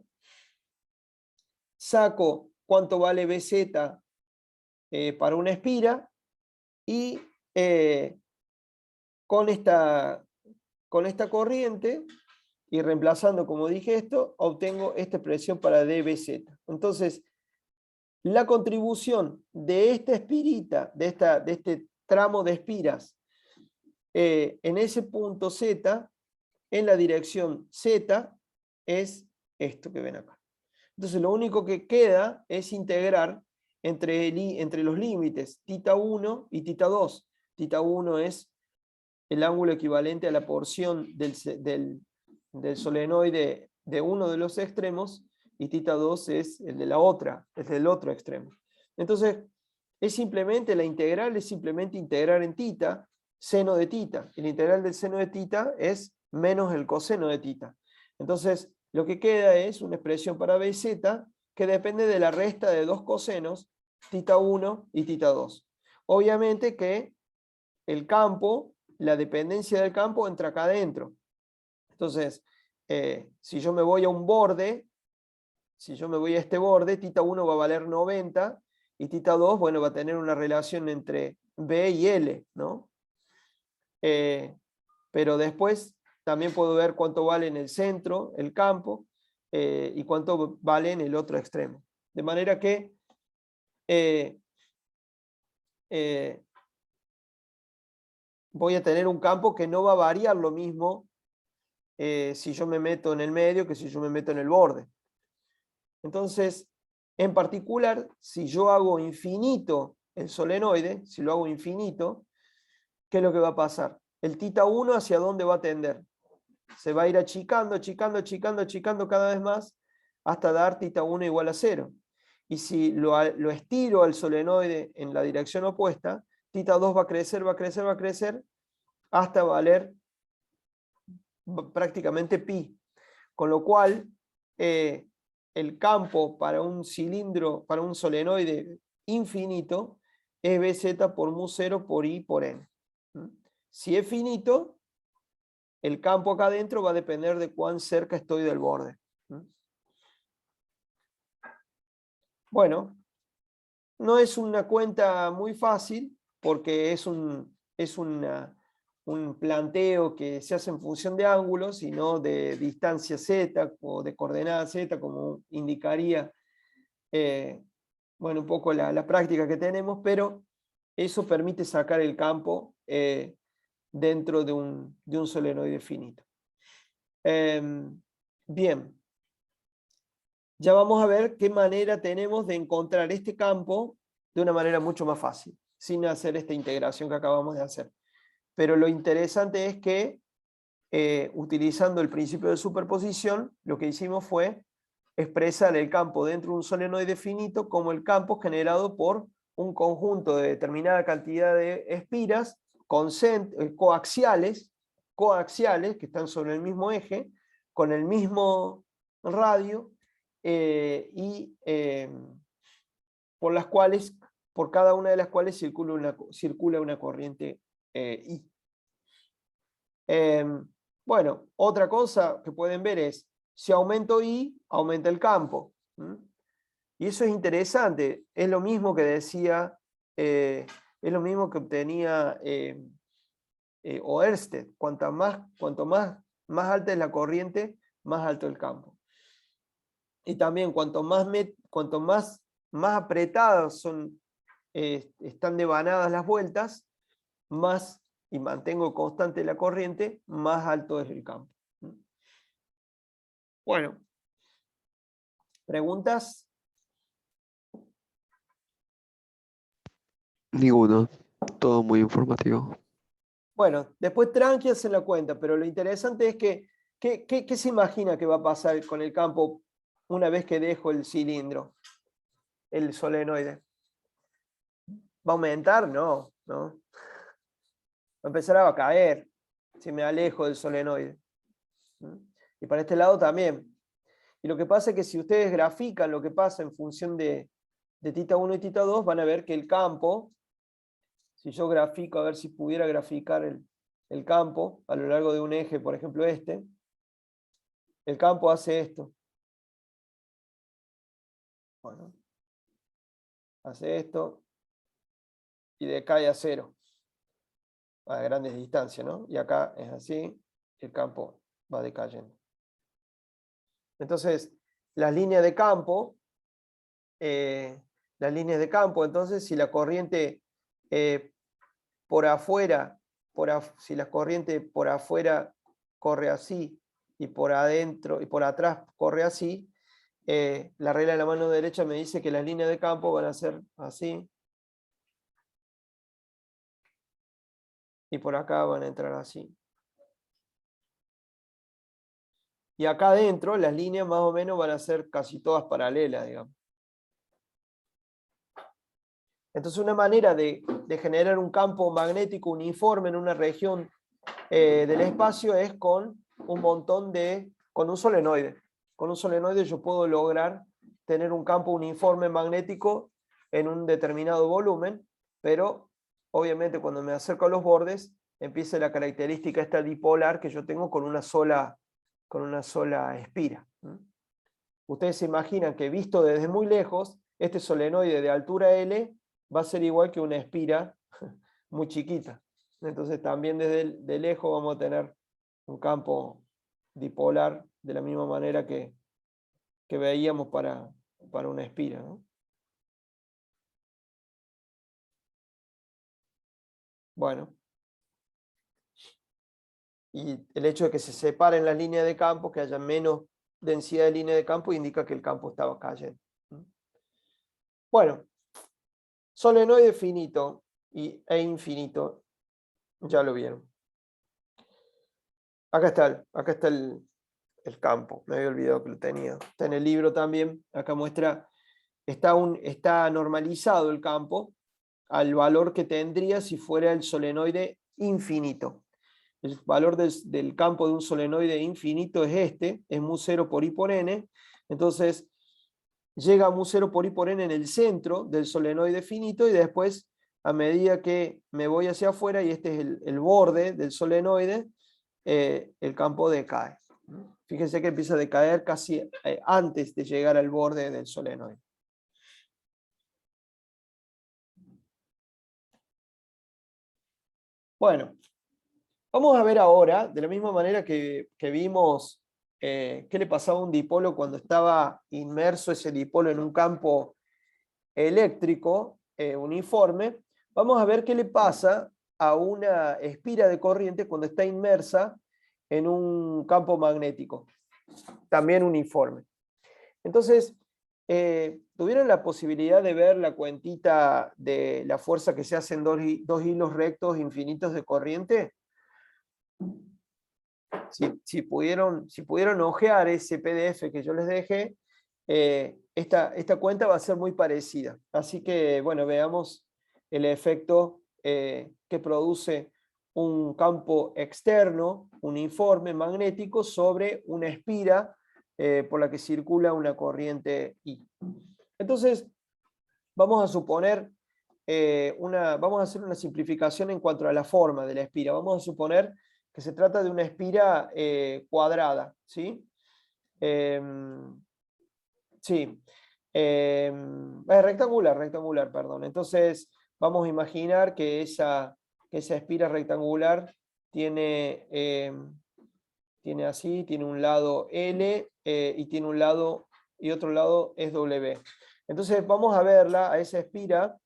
S1: Saco cuánto vale BZ para una espira, y con esta corriente y reemplazando, como dije esto, obtengo esta expresión para dBz. Entonces, la contribución de esta espirita, de este tramo de espiras, en ese punto Z, en la dirección Z, es esto que ven acá. Entonces lo único que queda es integrar entre los límites θ1 y θ2. θ1 es el ángulo equivalente a la porción del solenoide de uno de los extremos, y θ2 es el de la otra, es del otro extremo. Entonces, la integral es simplemente integrar en θ, seno de θ. El integral del seno de θ es menos el coseno de θ. Entonces, lo que queda es una expresión para BZ que depende de la resta de dos cosenos, θ1 y θ2. Obviamente que el campo, la dependencia del campo entra acá adentro. Entonces, si yo me voy a un borde, si yo me voy a este borde, θ1 va a valer 90 y θ2, bueno, va a tener una relación entre B y L, ¿no? Pero después también puedo ver cuánto vale en el centro el campo y cuánto vale en el otro extremo. De manera que voy a tener un campo que no va a variar lo mismo si yo me meto en el medio que si yo me meto en el borde. Entonces, en particular, si yo hago infinito el solenoide, si lo hago infinito, ¿qué es lo que va a pasar? El θ1 ¿hacia dónde va a tender? Se va a ir achicando, achicando, achicando, achicando cada vez más hasta dar θ1 igual a 0. Y si lo estiro al solenoide en la dirección opuesta, θ2 va a crecer, va a crecer, va a crecer hasta valer prácticamente pi. Con lo cual, el campo para un cilindro, para un solenoide infinito, es Bz por mu0 por I por N. Si es finito, el campo acá adentro va a depender de cuán cerca estoy del borde. Bueno, no es una cuenta muy fácil porque es un planteo que se hace en función de ángulos y no de distancia z o de coordenada z, como indicaría bueno, un poco la práctica que tenemos, pero eso permite sacar el campo dentro de un solenoide finito. Bien, ya vamos a ver qué manera tenemos de encontrar este campo de una manera mucho más fácil, sin hacer esta integración que acabamos de hacer. Pero lo interesante es que utilizando el principio de superposición, lo que hicimos fue expresar el campo dentro de un solenoide finito como el campo generado por un conjunto de determinada cantidad de espiras coaxiales, que están sobre el mismo eje, con el mismo radio, y por cada una de las cuales circula una corriente I. Bueno, otra cosa que pueden ver es, si aumento I, aumenta el campo. Y eso es interesante, es lo mismo que decía, es lo mismo que obtenía Oersted. Cuanto más alta es la corriente, más alto el campo. Y también cuanto más apretadas están devanadas las vueltas, más, y mantengo constante la corriente, más alto es el campo. Bueno, ¿preguntas?
S3: Ninguno, todo muy informativo.
S1: Bueno, después tranqui hacen la cuenta, pero lo interesante es que, ¿qué se imagina que va a pasar con el campo una vez que dejo el cilindro, el solenoide? ¿Va a aumentar? No, no. Va a empezar a caer si me alejo del solenoide. Y para este lado también. Y lo que pasa es que si ustedes grafican lo que pasa en función de θ1 y θ2, van a ver que el campo, si yo grafico, a ver si pudiera graficar el campo a lo largo de un eje, por ejemplo este, el campo hace esto. Bueno, hace esto y decae a 0 a grandes distancias, ¿no? Y acá es así, el campo va decayendo. Entonces, las líneas de campo, entonces, si la corriente por afuera, si la corriente por afuera corre así, y por adentro y por atrás corre así, la regla de la mano derecha me dice que las líneas de campo van a ser así, y por acá van a entrar así. Y acá adentro las líneas más o menos van a ser casi todas paralelas, digamos. Entonces una manera de generar un campo magnético uniforme en una región del espacio es con con un solenoide. Con un solenoide yo puedo lograr tener un campo uniforme magnético en un determinado volumen, pero obviamente cuando me acerco a los bordes empieza la característica esta dipolar que yo tengo con una sola espira. Ustedes se imaginan que visto desde muy lejos, este solenoide de altura L va a ser igual que una espira muy chiquita. Entonces también de lejos vamos a tener un campo dipolar de la misma manera que veíamos para una espira, ¿no? Bueno. Y el hecho de que se separen las líneas de campo, que haya menos densidad de línea de campo, indica que el campo estaba cayendo. Bueno, solenoide finito e infinito, ya lo vieron. Acá está el campo, me había olvidado que lo tenía. Está en el libro también, acá muestra, está normalizado el campo al valor que tendría si fuera el solenoide infinito. El valor del campo de un solenoide infinito es este, es mu0 por I por N. Entonces, llega a mu0 por I por N en el centro del solenoide finito y después, a medida que me voy hacia afuera, y este es el borde del solenoide, el campo decae. Fíjense que empieza a decaer casi antes de llegar al borde del solenoide. Bueno, vamos a ver ahora, de la misma manera que vimos qué le pasaba a un dipolo cuando estaba inmerso ese dipolo en un campo eléctrico uniforme, vamos a ver qué le pasa a una espira de corriente cuando está inmersa en un campo magnético, también uniforme. Entonces, ¿tuvieron la posibilidad de ver la cuentita de la fuerza que se hace en dos hilos rectos infinitos de corriente? Si pudieron ojear ese PDF que yo les dejé, esta cuenta va a ser muy parecida. Así que, bueno, veamos el efecto que produce un campo externo, uniforme, magnético, sobre una espira por la que circula una corriente I. Entonces, vamos a suponer, vamos a hacer una simplificación en cuanto a la forma de la espira. Vamos a suponer que se trata de una espira cuadrada, ¿sí? Sí. Rectangular, perdón. Entonces, vamos a imaginar que esa espira rectangular tiene así, tiene un lado L y tiene un lado y otro lado es W. Entonces vamos a verla, a esa espira,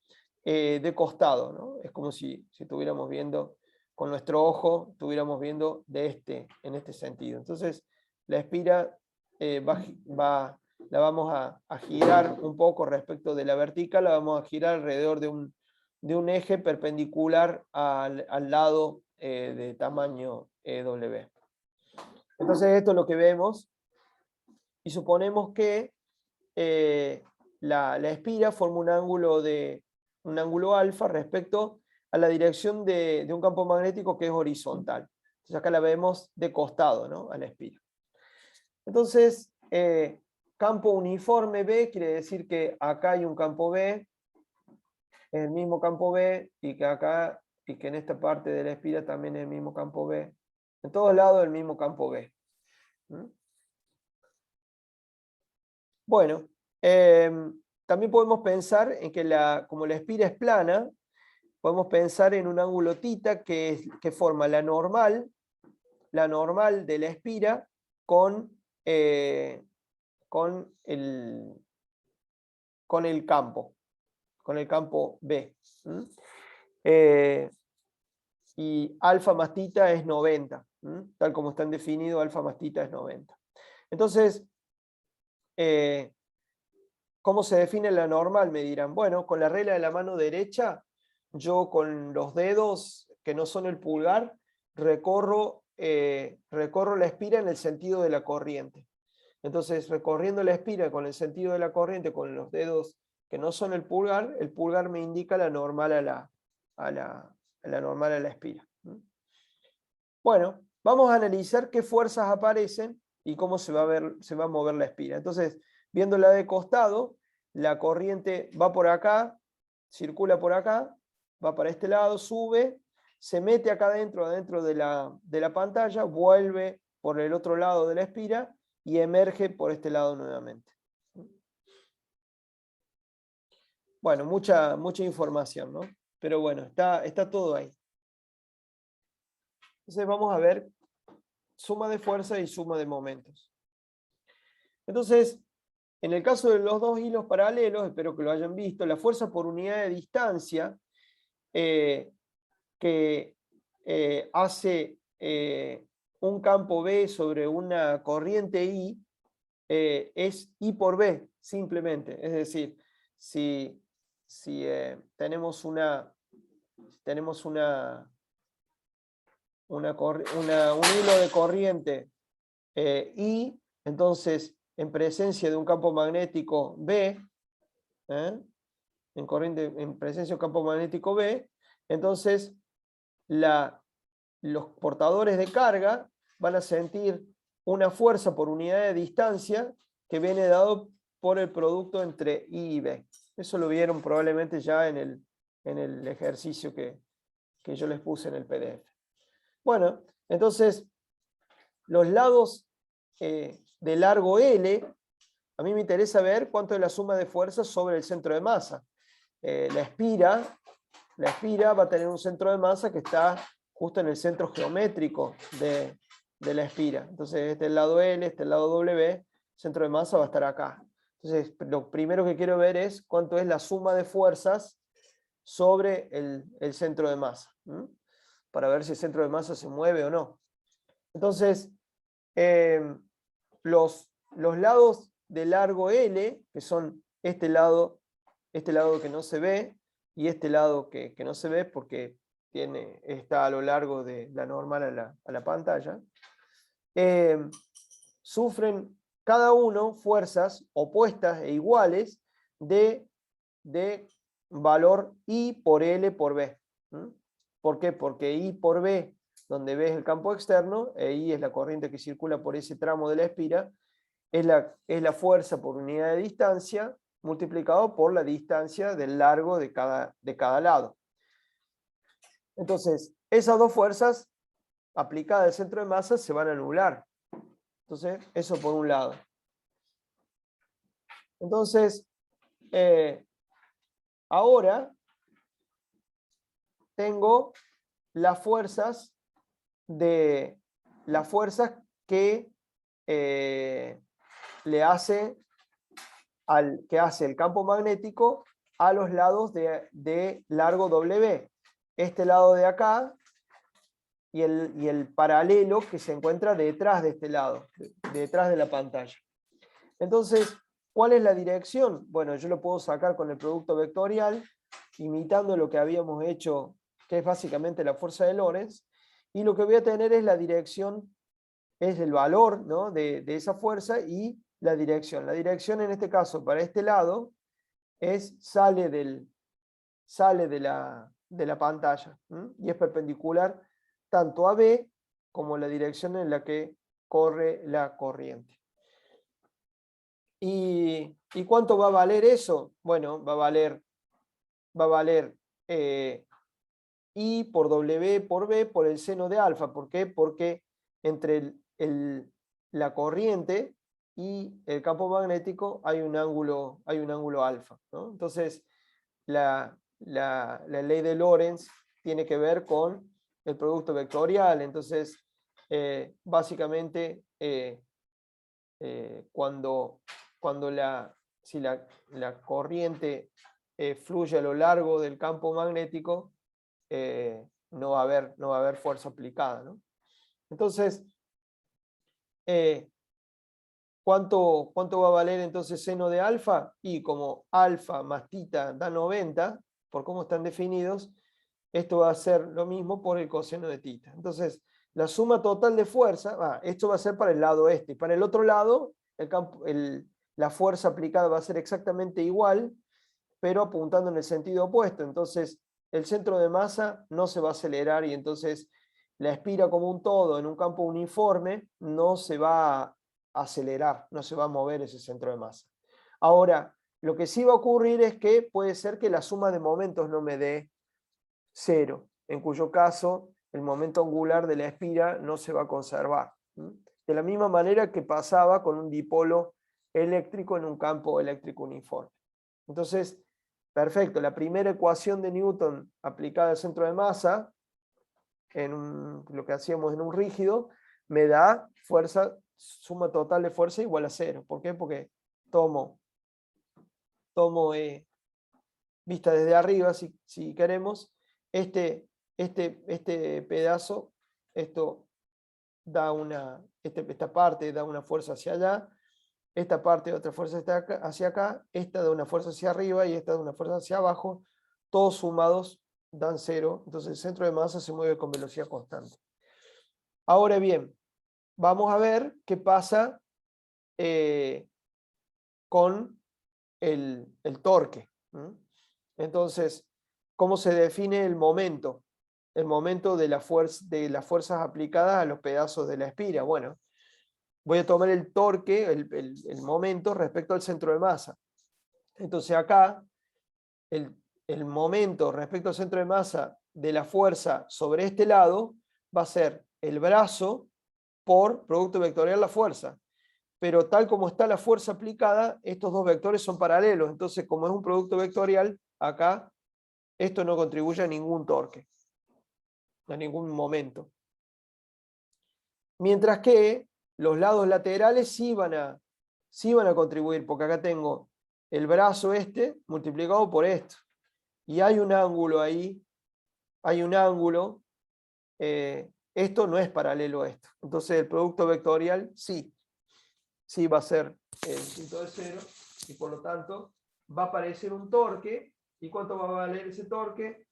S1: de costado, ¿no? Es como si estuviéramos viendo con nuestro ojo, estuviéramos viendo en este sentido. Entonces la espira la vamos a girar un poco respecto de la vertical, la vamos a girar alrededor de un eje perpendicular al lado de tamaño W. Entonces esto es lo que vemos y suponemos que la espira forma un ángulo alfa respecto a la dirección de un campo magnético que es horizontal. Entonces acá la vemos de costado, ¿no? A la espira. Entonces, campo uniforme B quiere decir que acá hay un campo B, es el mismo campo B, y que acá, y que en esta parte de la espira también es el mismo campo B. En todos lados el mismo campo B. Bueno, también podemos pensar en que como la espira es plana, podemos pensar en un ángulo θ que forma la normal de la espira con con el campo B. Y alfa más tita es 90. Tal como están definidos, alfa más tita es 90. Entonces, ¿cómo se define la normal? Me dirán, bueno, con la regla de la mano derecha, yo con los dedos, que no son el pulgar, recorro la espira en el sentido de la corriente. Entonces, recorriendo la espira con el sentido de la corriente, con los dedos que no son el pulgar me indica la normal a la espira. Bueno, vamos a analizar qué fuerzas aparecen y cómo se va a mover la espira. Entonces, viéndola de costado, la corriente va por acá, circula por acá, va para este lado, sube, se mete acá adentro de la pantalla, vuelve por el otro lado de la espira y emerge por este lado nuevamente. Bueno, mucha información, ¿no? Pero bueno, está todo ahí. Entonces vamos a ver suma de fuerza y suma de momentos. Entonces, en el caso de los dos hilos paralelos, espero que lo hayan visto, la fuerza por unidad de distancia que hace un campo B sobre una corriente I es I por B, simplemente. Es decir, si tenemos un hilo de corriente I, entonces en presencia de un campo magnético B, en presencia de un campo magnético B, entonces los portadores de carga van a sentir una fuerza por unidad de distancia que viene dado por el producto entre I y B. Eso lo vieron probablemente ya en el ejercicio que yo les puse en el PDF. Bueno, entonces los lados de largo L, a mí me interesa ver cuánto es la suma de fuerzas sobre el centro de masa. La espira va a tener un centro de masa que está justo en el centro geométrico de la espira. Entonces este es el lado L, este es el lado W, el centro de masa va a estar acá. Entonces lo primero que quiero ver es cuánto es la suma de fuerzas sobre el centro de masa, para ver si el centro de masa se mueve o no. Entonces, los lados de largo L, que son este lado que no se ve, y este lado que no se ve porque está a lo largo de la normal a la pantalla, sufren cada uno fuerzas opuestas e iguales de valor I por L por B. ¿Por qué? Porque I por B, donde B es el campo externo, e I es la corriente que circula por ese tramo de la espira, es la fuerza por unidad de distancia multiplicado por la distancia del largo de cada lado. Entonces, esas dos fuerzas aplicadas al centro de masa se van a anular. Entonces, eso por un lado. Entonces, ahora tengo las fuerzas que hace el campo magnético a los lados de largo W. Este lado de acá y el paralelo que se encuentra detrás de este lado, detrás de la pantalla. Entonces, ¿cuál es la dirección? Bueno, yo lo puedo sacar con el producto vectorial, imitando lo que habíamos hecho, que es básicamente la fuerza de Lorentz, y lo que voy a tener es la dirección, es el valor, ¿no?, de esa fuerza y la dirección. La dirección en este caso para este lado sale de la pantalla, y es perpendicular tanto a B como la dirección en la que corre la corriente. ¿Y cuánto va a valer eso? Bueno, va a valer I por W por B por el seno de alfa. ¿Por qué? Porque entre la corriente y el campo magnético hay un ángulo alfa, ¿no? Entonces, la ley de Lorentz tiene que ver con el producto vectorial. Entonces, básicamente, cuando si la corriente fluye a lo largo del campo magnético, no va a haber fuerza aplicada, ¿no? Entonces, ¿cuánto va a valer entonces seno de alfa? Y como alfa más tita da 90, por cómo están definidos, esto va a ser lo mismo por el coseno de tita. Entonces, la suma total de fuerza, esto va a ser para el lado este. Para el otro lado, la fuerza aplicada va a ser exactamente igual, pero apuntando en el sentido opuesto. Entonces, el centro de masa no se va a acelerar y entonces la espira como un todo en un campo uniforme no se va a acelerar, no se va a mover ese centro de masa. Ahora, lo que sí va a ocurrir es que puede ser que la suma de momentos no me dé 0, en cuyo caso el momento angular de la espira no se va a conservar. De la misma manera que pasaba con un dipolo eléctrico en un campo eléctrico uniforme. Entonces, perfecto, la primera ecuación de Newton aplicada al centro de masa, lo que hacíamos en un rígido, me da suma total de fuerza igual a 0. ¿Por qué? Porque tomo vista desde arriba, si queremos, este pedazo, esta parte da una fuerza hacia allá, esta parte da otra fuerza hacia acá, esta da una fuerza hacia arriba y esta da una fuerza hacia abajo, todos sumados dan 0, entonces el centro de masa se mueve con velocidad constante. Ahora bien, vamos a ver qué pasa con el torque. Entonces, ¿cómo se define el momento? El momento de las fuerzas aplicadas a los pedazos de la espira. Bueno, voy a tomar el torque, el momento respecto al centro de masa. Entonces acá, el momento respecto al centro de masa de la fuerza sobre este lado va a ser el brazo por producto vectorial la fuerza. Pero tal como está la fuerza aplicada, estos dos vectores son paralelos. Entonces, como es un producto vectorial, acá esto no contribuye a ningún torque, a ningún momento. Mientras que los lados laterales sí van a contribuir, porque acá tengo el brazo multiplicado por esto. Y hay un ángulo ahí, esto no es paralelo a esto. Entonces el producto vectorial sí va a ser el punto de 0, y por lo tanto va a aparecer un torque. ¿Y cuánto va a valer ese torque?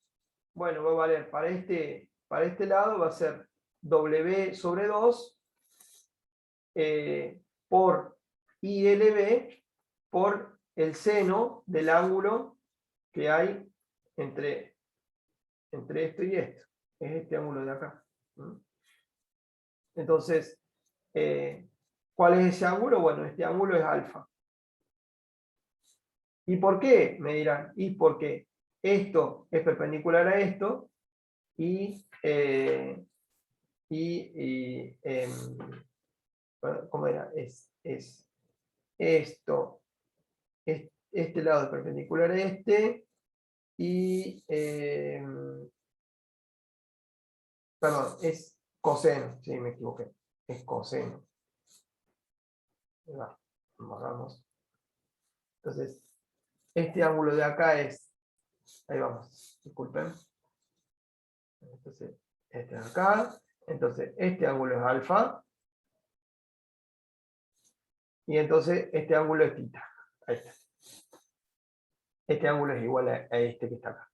S1: Bueno, va a valer para este lado, va a ser W sobre 2 por ILB por el seno del ángulo que hay entre esto y esto. Es este ángulo de acá. Entonces, ¿cuál es ese ángulo? Bueno, este ángulo es alfa. ¿Y por qué? Me dirán. Y porque esto es perpendicular a esto ¿cómo era? Es esto, este lado es perpendicular a este y perdón, es coseno, sí, me equivoqué, es coseno. Borramos. Entonces, este ángulo de acá es, ahí vamos, disculpen. Entonces, este de acá, entonces este ángulo es alfa, y entonces este ángulo es tita. Ahí está. Este ángulo es igual a este que está acá.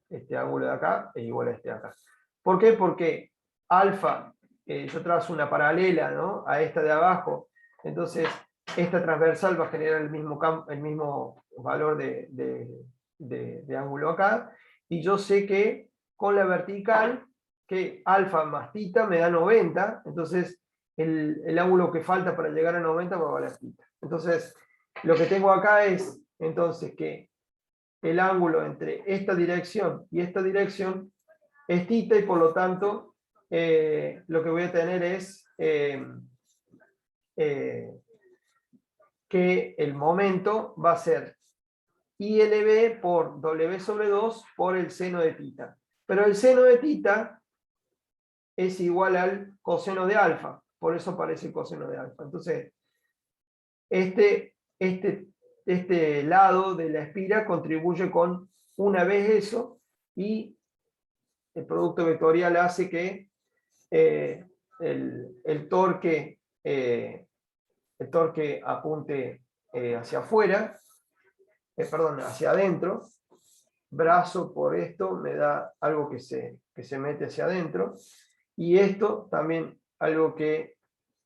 S1: Este ángulo de acá es igual a este de acá. ¿Por qué? Porque alfa, yo trazo una paralela, ¿no?, a esta de abajo. Entonces, esta transversal va a generar el mismo valor de ángulo acá. Y yo sé que con la vertical, que alfa más tita me da 90. Entonces, el ángulo que falta para llegar a 90 va a valer tita. Entonces, lo que tengo acá es, entonces, que el ángulo entre esta dirección y esta dirección es tita, y por lo tanto lo que voy a tener es que el momento va a ser ILB por W sobre 2 por el seno de tita. Pero el seno de tita es igual al coseno de alfa, por eso aparece el coseno de alfa. Entonces, este lado de la espira contribuye con una vez eso, y el producto vectorial hace que el torque apunte hacia afuera, perdón, hacia adentro. Brazo por esto me da algo que se mete hacia adentro, y esto también algo que,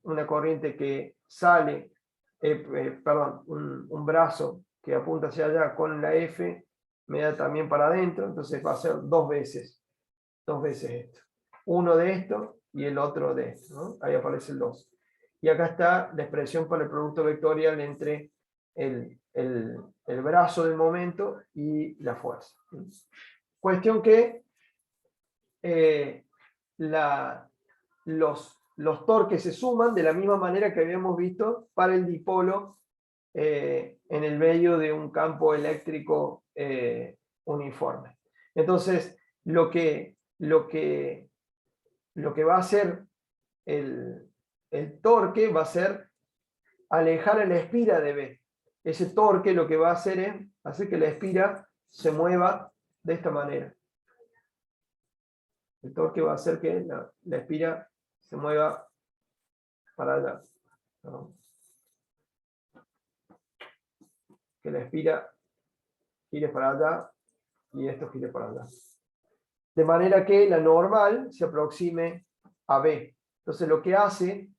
S1: una corriente que sale, perdón, un brazo que apunta hacia allá con la F me da también para adentro, entonces va a ser dos veces esto. Uno de esto y el otro de esto, ¿no? Ahí aparece el 2. Y acá está la expresión para el producto vectorial entre el brazo del momento y la fuerza. Cuestión que los torques se suman de la misma manera que habíamos visto para el dipolo en el medio de un campo eléctrico uniforme. Entonces, lo que va a hacer el torque va a ser alejar a la espira de B. Ese torque lo que va a hacer es hacer que la espira se mueva de esta manera. El torque va a hacer que la espira se mueva para allá, ¿no? Que la espira gire para allá y esto gire para allá. De manera que la normal se aproxime a B. Entonces lo que hace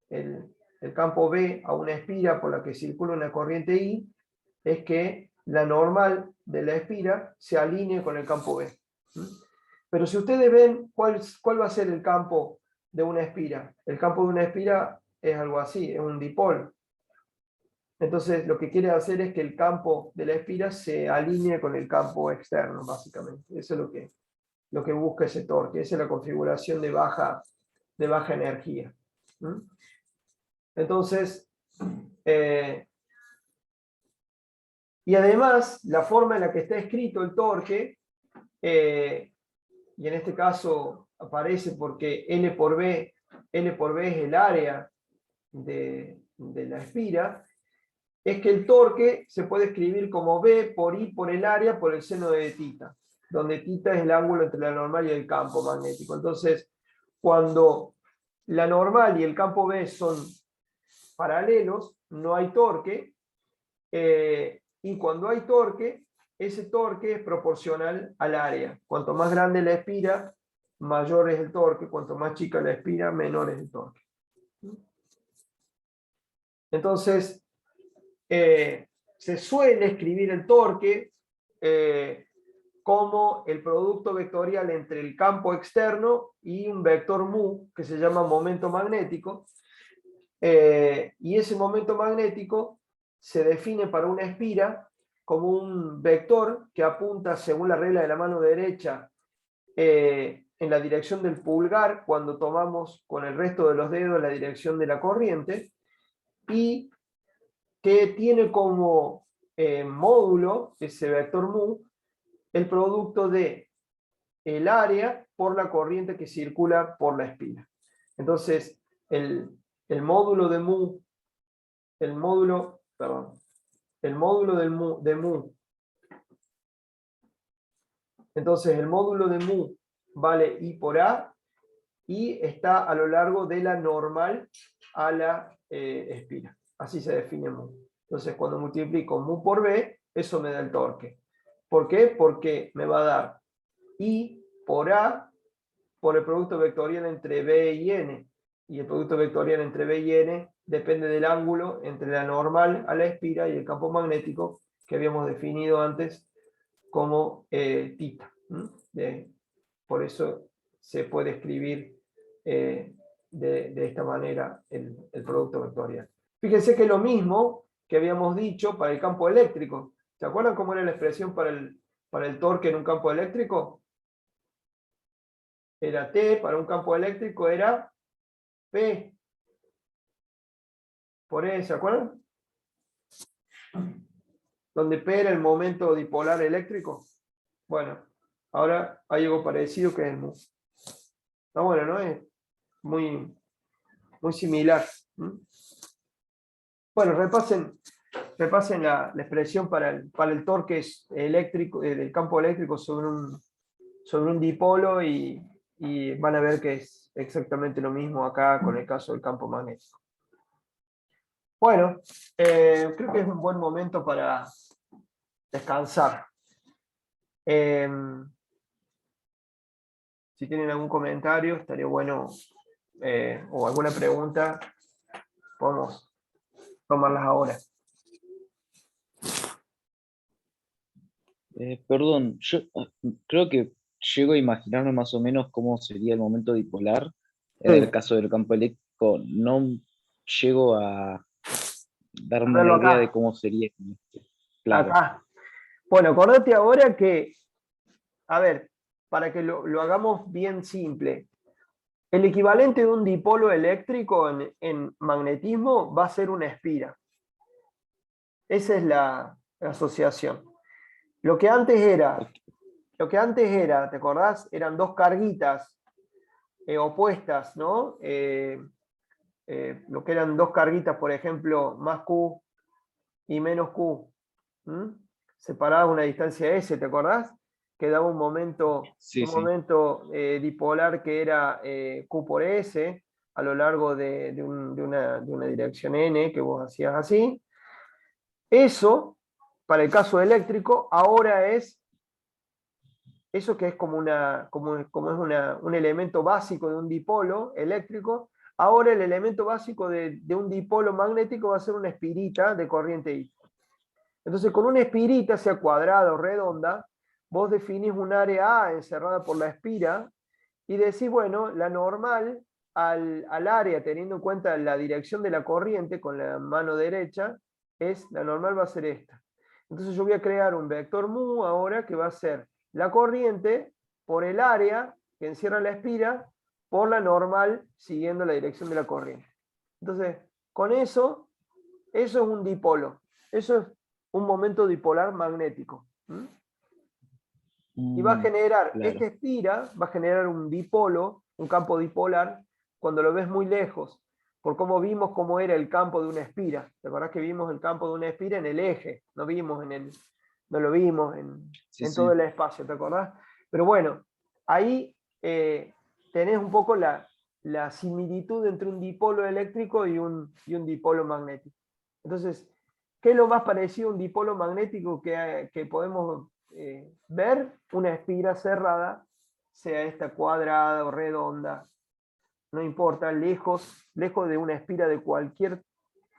S1: el campo B a una espira por la que circula una corriente I es que la normal de la espira se alinee con el campo B. Pero si ustedes ven cuál va a ser el campo de una espira, el campo de una espira es algo así, es un dipolo. Entonces lo que quiere hacer es que el campo de la espira se alinee con el campo externo, básicamente. Eso es lo que busca ese torque. Esa es la configuración de baja energía. Entonces, y además, la forma en la que está escrito el torque, y en este caso aparece porque L por B es el área de la espira, es que el torque se puede escribir como B por I por el área por el seno de θ, donde θ es el ángulo entre la normal y el campo magnético. Entonces, cuando la normal y el campo B son paralelos, no hay torque, y cuando hay torque, ese torque es proporcional al área. Cuanto más grande la espira, mayor es el torque. Cuanto más chica la espira, menor es el torque. Entonces, se suele escribir el torque como el producto vectorial entre el campo externo y un vector mu, que se llama momento magnético. Y ese momento magnético se define para una espira como un vector que apunta, según la regla de la mano derecha, en la dirección del pulgar, cuando tomamos con el resto de los dedos la dirección de la corriente, y que tiene como módulo, ese vector mu, el producto de el área por la corriente que circula por la espira. Entonces, el módulo de mu, el módulo de mu. Entonces, el módulo de mu vale I por A y está a lo largo de la normal a la espira. Así se define mu. Entonces, cuando multiplico mu por B, eso me da el torque. ¿Por qué? Porque me va a dar I por A por el producto vectorial entre B y N. Y el producto vectorial entre B y N depende del ángulo entre la normal a la espira y el campo magnético que habíamos definido antes como θ. Por eso se puede escribir de esta manera el producto vectorial. Fíjense que es lo mismo que habíamos dicho para el campo eléctrico. ¿Se acuerdan cómo era la expresión para el torque en un campo eléctrico? Era T, para un campo eléctrico era P por E, ¿se acuerdan? Donde P era el momento dipolar eléctrico. Bueno, ahora hay algo parecido que es el mu. Está bueno, ¿no? Es muy similar. Bueno, repasen la expresión para el torque eléctrico, del campo eléctrico sobre un dipolo y van a ver que es exactamente lo mismo acá con el caso del campo magnético. Bueno, creo que es un buen momento para descansar. Si tienen algún comentario, estaría bueno, o alguna pregunta, podemos tomarlas ahora.
S2: Perdón, yo creo que llego a imaginarme más o menos cómo sería el momento dipolar en
S1: Sí.
S2: el caso del campo eléctrico. No llego a darme
S1: Verlo
S2: una idea
S1: acá.
S2: de cómo sería. Claro.
S1: Acá. Bueno, acordate ahora que, a ver, para que lo hagamos bien simple, el equivalente de un dipolo eléctrico en magnetismo va a ser una espira. Esa es la asociación. Lo que antes era, ¿te acordás? Eran dos carguitas opuestas, ¿no? Lo que eran dos carguitas, por ejemplo, más Q y menos Q, separadas a una distancia S, ¿te acordás? Que daba un momento,
S2: Sí, sí.
S1: dipolar que era Q por S a lo largo de una dirección N que vos hacías así. Eso, para el caso eléctrico, ahora es eso que es como es un elemento básico de un dipolo eléctrico. Ahora el elemento básico de un dipolo magnético va a ser una espirita de corriente I. Entonces, con una espirita, sea cuadrada o redonda, vos definís un área A encerrada por la espira y decís, bueno, la normal al área, teniendo en cuenta la dirección de la corriente con la mano derecha, la normal va a ser esta. Entonces yo voy a crear un vector mu ahora que va a ser la corriente por el área que encierra la espira por la normal siguiendo la dirección de la corriente. Entonces, con eso es un dipolo. Eso es un momento dipolar magnético. Y va a generar,
S2: Claro.
S1: esta espira va a generar un dipolo, un campo dipolar, cuando lo ves muy lejos, por cómo vimos cómo era el campo de una espira. ¿Te acordás que vimos el campo de una espira en el eje? No lo vimos
S2: Sí,
S1: en
S2: sí.
S1: todo el espacio, ¿te acordás? Pero bueno, ahí tenés un poco la similitud entre un dipolo eléctrico y un dipolo magnético. Entonces, ¿qué es lo más parecido a un dipolo magnético que podemos ver? Una espira cerrada, sea esta cuadrada o redonda, no importa, lejos de una espira de cualquier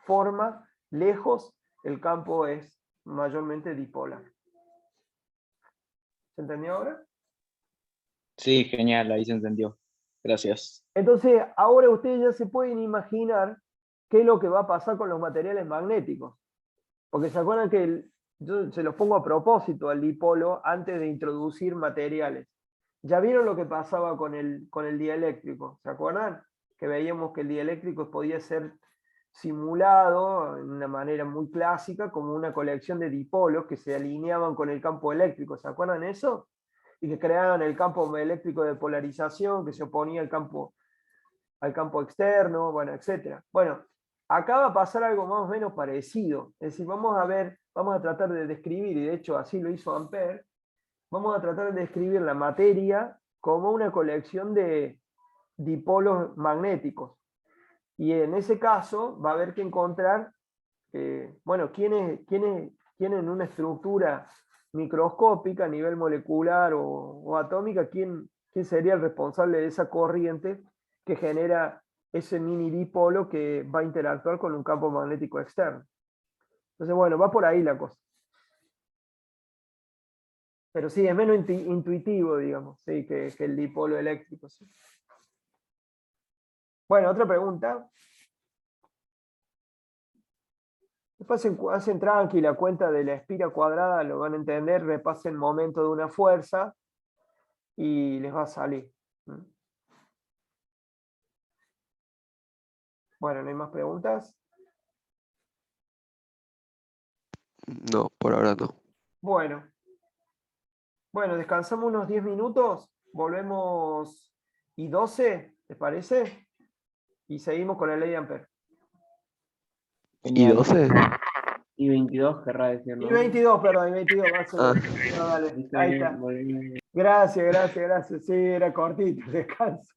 S1: forma, lejos, el campo es mayormente dipolar. ¿Se entendió ahora?
S2: Sí, genial, ahí se entendió. Gracias.
S1: Entonces, ahora ustedes ya se pueden imaginar qué es lo que va a pasar con los materiales magnéticos. Porque se acuerdan que yo se los pongo a propósito al dipolo antes de introducir materiales. Ya vieron lo que pasaba con el dieléctrico, ¿se acuerdan? Que veíamos que el dieléctrico podía ser simulado de una manera muy clásica como una colección de dipolos que se alineaban con el campo eléctrico, ¿se acuerdan eso? Y que creaban el campo eléctrico de polarización que se oponía al campo externo, bueno, etc. Bueno, acá va a pasar algo más o menos parecido. Es decir, vamos a tratar de describir, y de hecho así lo hizo Ampère, vamos a tratar de describir la materia como una colección de dipolos magnéticos. Y en ese caso va a haber que encontrar, bueno, quién en una estructura microscópica a nivel molecular o atómica, quién sería el responsable de esa corriente que genera ese mini dipolo que va a interactuar con un campo magnético externo. Entonces, bueno, va por ahí la cosa. Pero sí, es menos intuitivo, digamos, sí, que el dipolo eléctrico. Sí. Bueno, otra pregunta. Después hacen tranqui la cuenta de la espira cuadrada, lo van a entender, repasen el momento de una fuerza y les va a salir. Bueno, ¿no hay más preguntas?
S3: No, por ahora no.
S1: Bueno, descansamos unos 10 minutos, volvemos y 12, ¿les parece? Y seguimos con la ley de Ampère.
S3: ¿Y
S2: Genial.
S3: 12?
S4: Y 22 querrá decir,
S1: Y
S4: ¿no?
S1: 22, perdón, y 22 va a ser.
S3: Ah,
S1: No, dale,
S4: Está
S1: ahí
S4: bien,
S1: está.
S4: muy bien.
S1: Gracias. Sí, era cortito el descanso.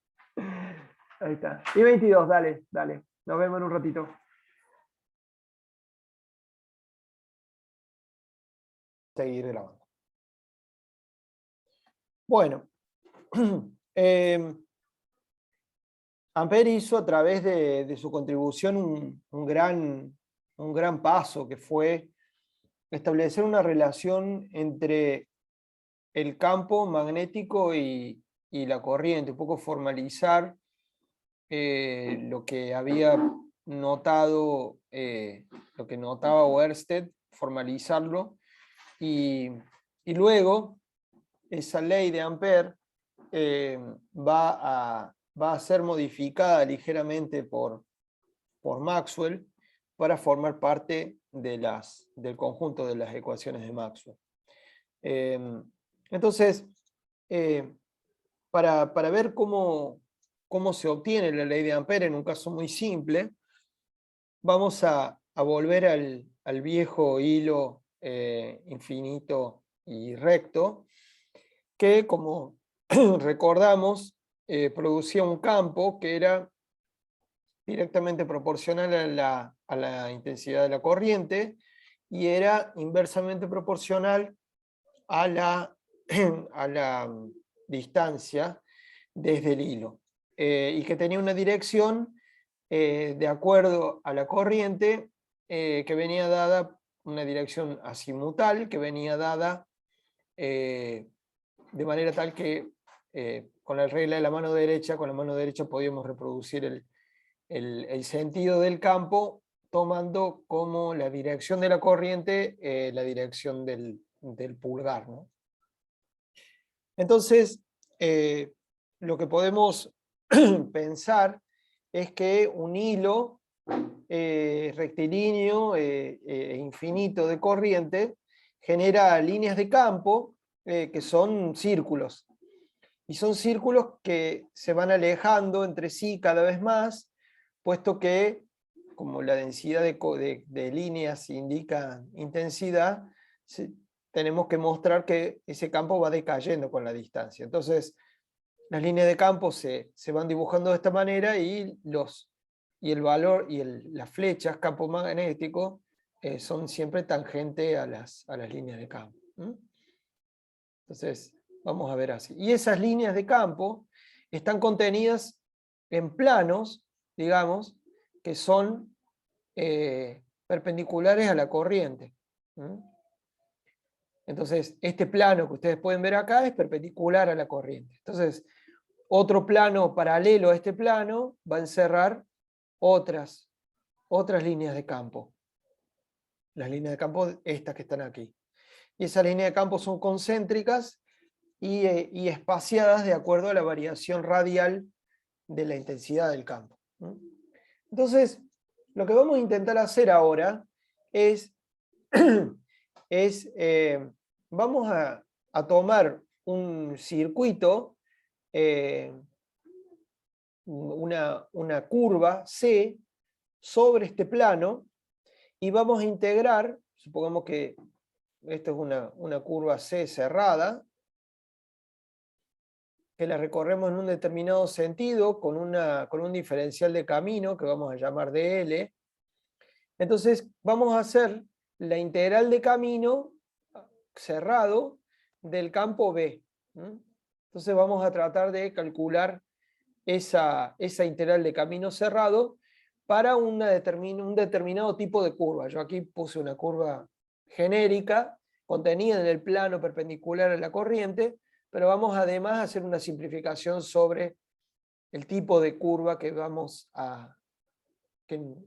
S1: Ahí está. Y 22, dale. Nos vemos en un ratito. Seguir grabando. Bueno. Ampère hizo a través de su contribución un gran paso, que fue establecer una relación entre el campo magnético y la corriente, un poco formalizar lo que había notado, lo que notaba Oersted, formalizarlo, y luego esa ley de Ampère va a ser modificada ligeramente por Maxwell para formar parte del conjunto de las ecuaciones de Maxwell. Entonces, para ver cómo se obtiene la ley de Ampère en un caso muy simple, vamos a volver al viejo hilo infinito y recto, que, como recordamos, producía un campo que era directamente proporcional a la intensidad de la corriente y era inversamente proporcional a la, a la distancia desde el hilo, y que tenía una dirección de acuerdo a la corriente que venía dada, una dirección azimutal que venía dada de manera tal que con la regla de la mano derecha, con la mano derecha podíamos reproducir el sentido del campo tomando como la dirección de la corriente la dirección del pulgar, ¿no? Entonces, lo que podemos pensar es que un hilo rectilíneo e infinito de corriente genera líneas de campo que son círculos. Y son círculos que se van alejando entre sí cada vez más, puesto que, como la densidad de líneas indica intensidad, tenemos que mostrar que ese campo va decayendo con la distancia. Entonces, las líneas de campo se van dibujando de esta manera y el valor y las flechas, campo magnético, son siempre tangentes a las líneas de campo. Entonces, vamos a ver así. Y esas líneas de campo están contenidas en planos, digamos, que son perpendiculares a la corriente. Entonces, este plano que ustedes pueden ver acá es perpendicular a la corriente. Entonces, otro plano paralelo a este plano va a encerrar otras líneas de campo. Las líneas de campo, estas que están aquí. Y esas líneas de campo son concéntricas y espaciadas de acuerdo a la variación radial de la intensidad del campo. Entonces, lo que vamos a intentar hacer ahora es, vamos a tomar un circuito, una curva C sobre este plano, y vamos a integrar, supongamos que esto es una curva C cerrada, que la recorremos en un determinado sentido con un diferencial de camino que vamos a llamar dl. Entonces vamos a hacer la integral de camino cerrado del campo B. Entonces vamos a tratar de calcular esa integral de camino cerrado para un determinado tipo de curva. Yo aquí puse una curva genérica contenida en el plano perpendicular a la corriente, pero vamos además a hacer una simplificación sobre el tipo de curva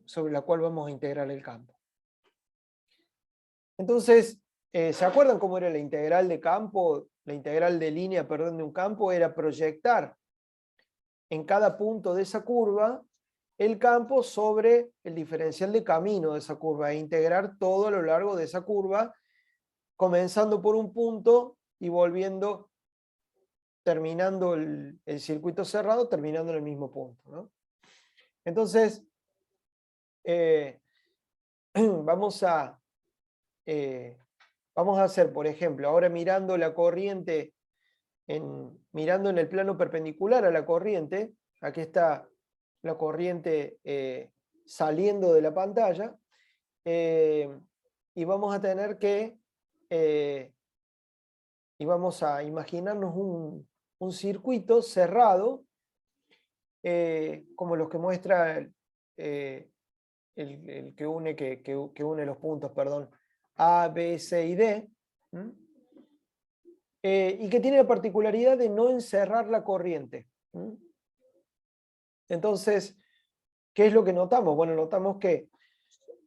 S1: sobre la cual vamos a integrar el campo. Entonces, ¿se acuerdan cómo era la integral de campo? La integral de línea, perdón, de un campo era proyectar en cada punto de esa curva el campo sobre el diferencial de camino de esa curva e integrar todo a lo largo de esa curva, comenzando por un punto y volviendo, terminando el circuito cerrado, terminando en el mismo punto, ¿no? Entonces, vamos a hacer, por ejemplo, ahora mirando la corriente, mirando en el plano perpendicular a la corriente, aquí está la corriente saliendo de la pantalla, y vamos a tener que, y vamos a imaginarnos un circuito cerrado, como los que muestra el que une los puntos, perdón, A, B, C y D, y que tiene la particularidad de no encerrar la corriente. Entonces, ¿qué es lo que notamos? Bueno, notamos que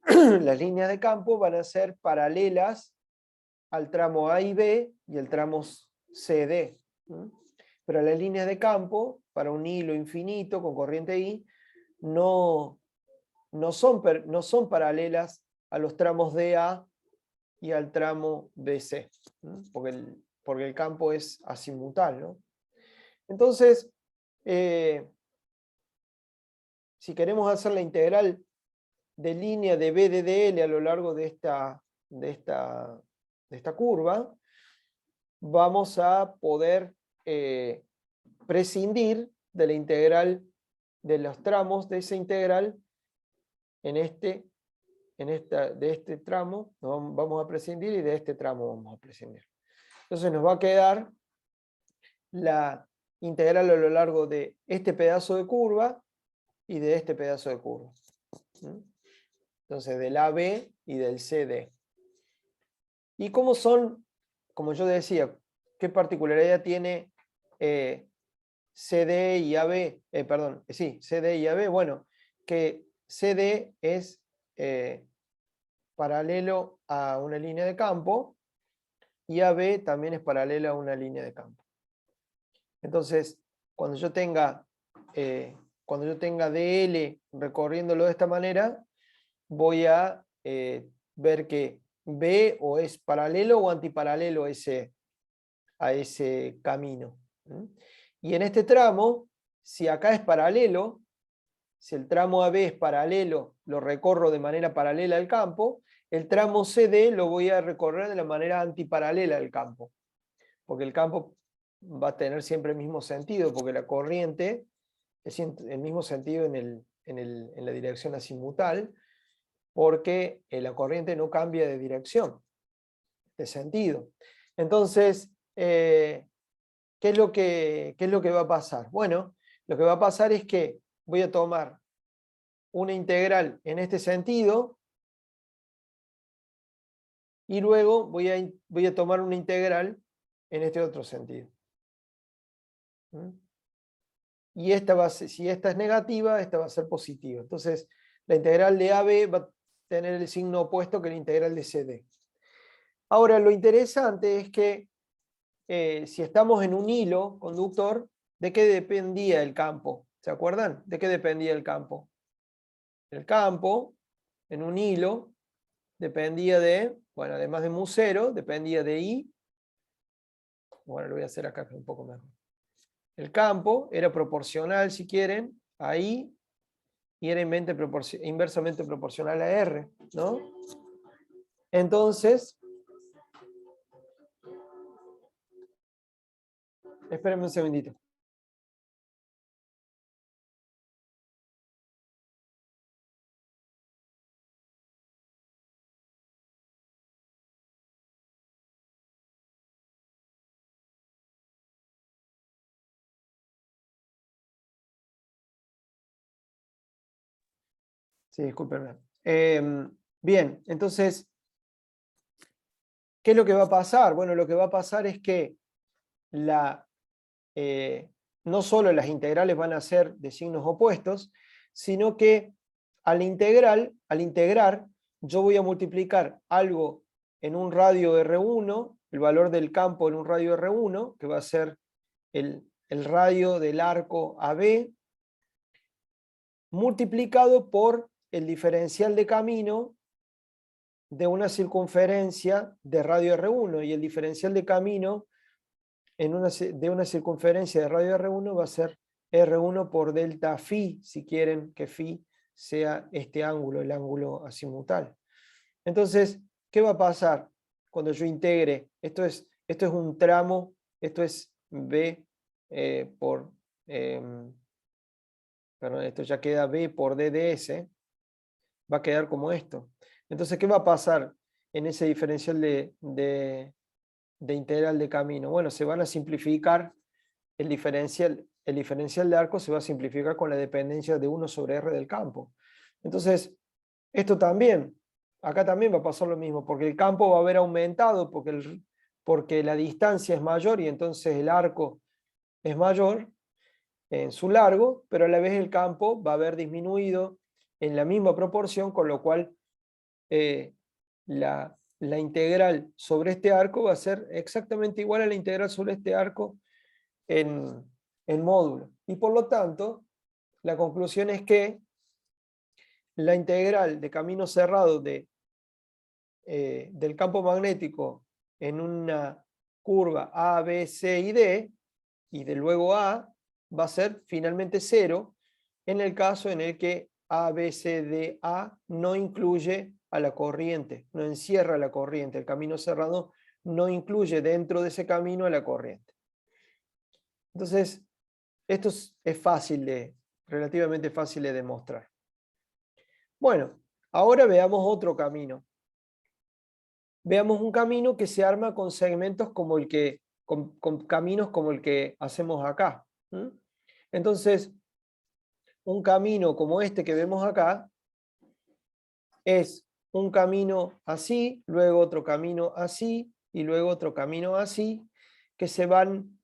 S1: las líneas de campo van a ser paralelas al tramo A y B y el tramo CD. Pero las líneas de campo, para un hilo infinito con corriente I, no son paralelas a los tramos DA y al tramo BC, porque el campo es azimutal, ¿no? Entonces, si queremos hacer la integral de línea de B de DL a lo largo de esta curva, vamos a poder prescindir de la integral de los tramos de esa integral de este tramo, vamos a prescindir, y de este tramo vamos a prescindir. Entonces nos va a quedar la integral a lo largo de este pedazo de curva y de este pedazo de curva. Entonces del AB y del CD. ¿Y cómo son, como yo decía, qué particularidad tiene CD y AB? CD y AB. Bueno, que CD es paralelo a una línea de campo y AB también es paralelo a una línea de campo. Entonces, cuando yo tenga DL recorriéndolo de esta manera, voy a ver que B o es paralelo o antiparalelo a ese camino. Y en este tramo, si acá es paralelo, si el tramo AB es paralelo, lo recorro de manera paralela al campo, el tramo CD lo voy a recorrer de la manera antiparalela al campo, porque el campo va a tener siempre el mismo sentido, porque la corriente es el mismo sentido en la dirección azimutal, porque la corriente no cambia de dirección, de sentido. Entonces, ¿qué es lo que va a pasar? Bueno, lo que va a pasar es que voy a tomar una integral en este sentido y luego voy a tomar una integral en este otro sentido. Y si esta es negativa, esta va a ser positiva. Entonces, la integral de AB va a tener el signo opuesto que la integral de CD. Ahora, lo interesante es que si estamos en un hilo conductor, ¿de qué dependía el campo? ¿Se acuerdan? ¿De qué dependía el campo? El campo, en un hilo, dependía de, bueno, además de mu0, dependía de I. Bueno, lo voy a hacer acá un poco mejor. El campo era proporcional, si quieren, a I, y era inversamente proporcional a R, ¿no? Entonces, espérenme un segundito. Sí, discúlpenme. Bien, entonces, ¿qué es lo que va a pasar? Bueno, lo que va a pasar es que no solo las integrales van a ser de signos opuestos, sino que al integrar, yo voy a multiplicar algo en un radio R1, el valor del campo en un radio R1, que va a ser el radio del arco AB, multiplicado por el diferencial de camino de una circunferencia de radio R1, y el diferencial de camino de una circunferencia de radio R1 va a ser R1 por delta phi, si quieren que phi sea este ángulo, el ángulo azimutal. Entonces, ¿qué va a pasar cuando yo integre? Esto es un tramo, esto es B por, perdón, esto ya queda B por D de S, va a quedar como esto. Entonces, ¿qué va a pasar en ese diferencial de integral de camino? Bueno, se van a simplificar el diferencial de arco se va a simplificar con la dependencia de 1 sobre R del campo. Entonces, esto también, acá también va a pasar lo mismo, porque el campo va a haber aumentado, porque la distancia es mayor y entonces el arco es mayor en su largo, pero a la vez el campo va a haber disminuido en la misma proporción, con lo cual la integral sobre este arco va a ser exactamente igual a la integral sobre este arco en módulo. Y por lo tanto, la conclusión es que la integral de camino cerrado del campo magnético en una curva A, B, C y D, y de luego A, va a ser finalmente 0 en el caso en el que A, B, C, D, A no incluye a la corriente, no encierra la corriente. El camino cerrado no incluye dentro de ese camino a la corriente. Entonces, esto es relativamente fácil de demostrar. Bueno, ahora veamos otro camino. Veamos un camino que se arma con segmentos como el que, con caminos como el que hacemos acá. Entonces, un camino como este que vemos acá es un camino así, luego otro camino así y luego otro camino así, que se van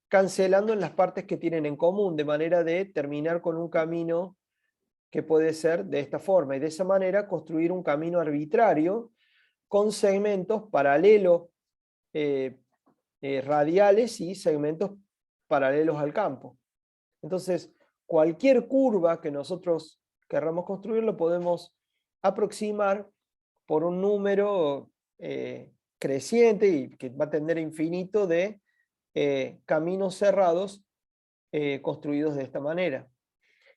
S1: cancelando en las partes que tienen en común, de manera de terminar con un camino que puede ser de esta forma, y de esa manera construir un camino arbitrario con segmentos paralelos radiales y segmentos paralelos al campo. Entonces, cualquier curva que nosotros querramos construir lo podemos aproximar por un número creciente y que va a tender a infinito de caminos cerrados construidos de esta manera.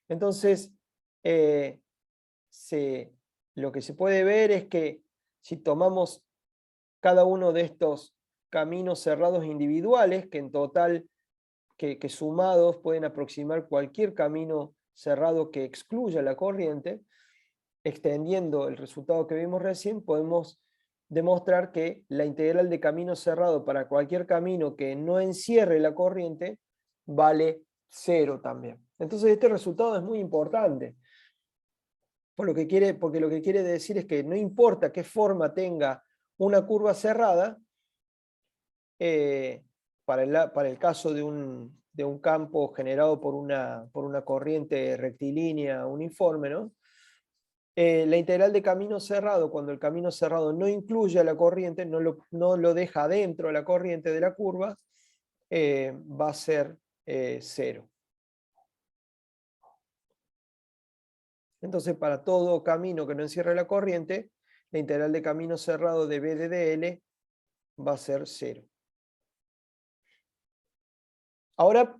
S1: Entonces, lo que se puede ver es que si tomamos cada uno de estos caminos cerrados individuales, que en total, que sumados pueden aproximar cualquier camino cerrado que excluya la corriente, extendiendo el resultado que vimos recién, podemos demostrar que la integral de camino cerrado para cualquier camino que no encierre la corriente vale 0 también. Entonces este resultado es muy importante, porque lo que quiere decir es que no importa qué forma tenga una curva cerrada, para el caso de un campo generado por una corriente rectilínea uniforme, ¿no? La integral de camino cerrado, cuando el camino cerrado no incluye a la corriente, no lo deja dentro de la corriente de la curva, va a ser 0. Entonces, para todo camino que no encierre la corriente, la integral de camino cerrado de B de dl va a ser 0. Ahora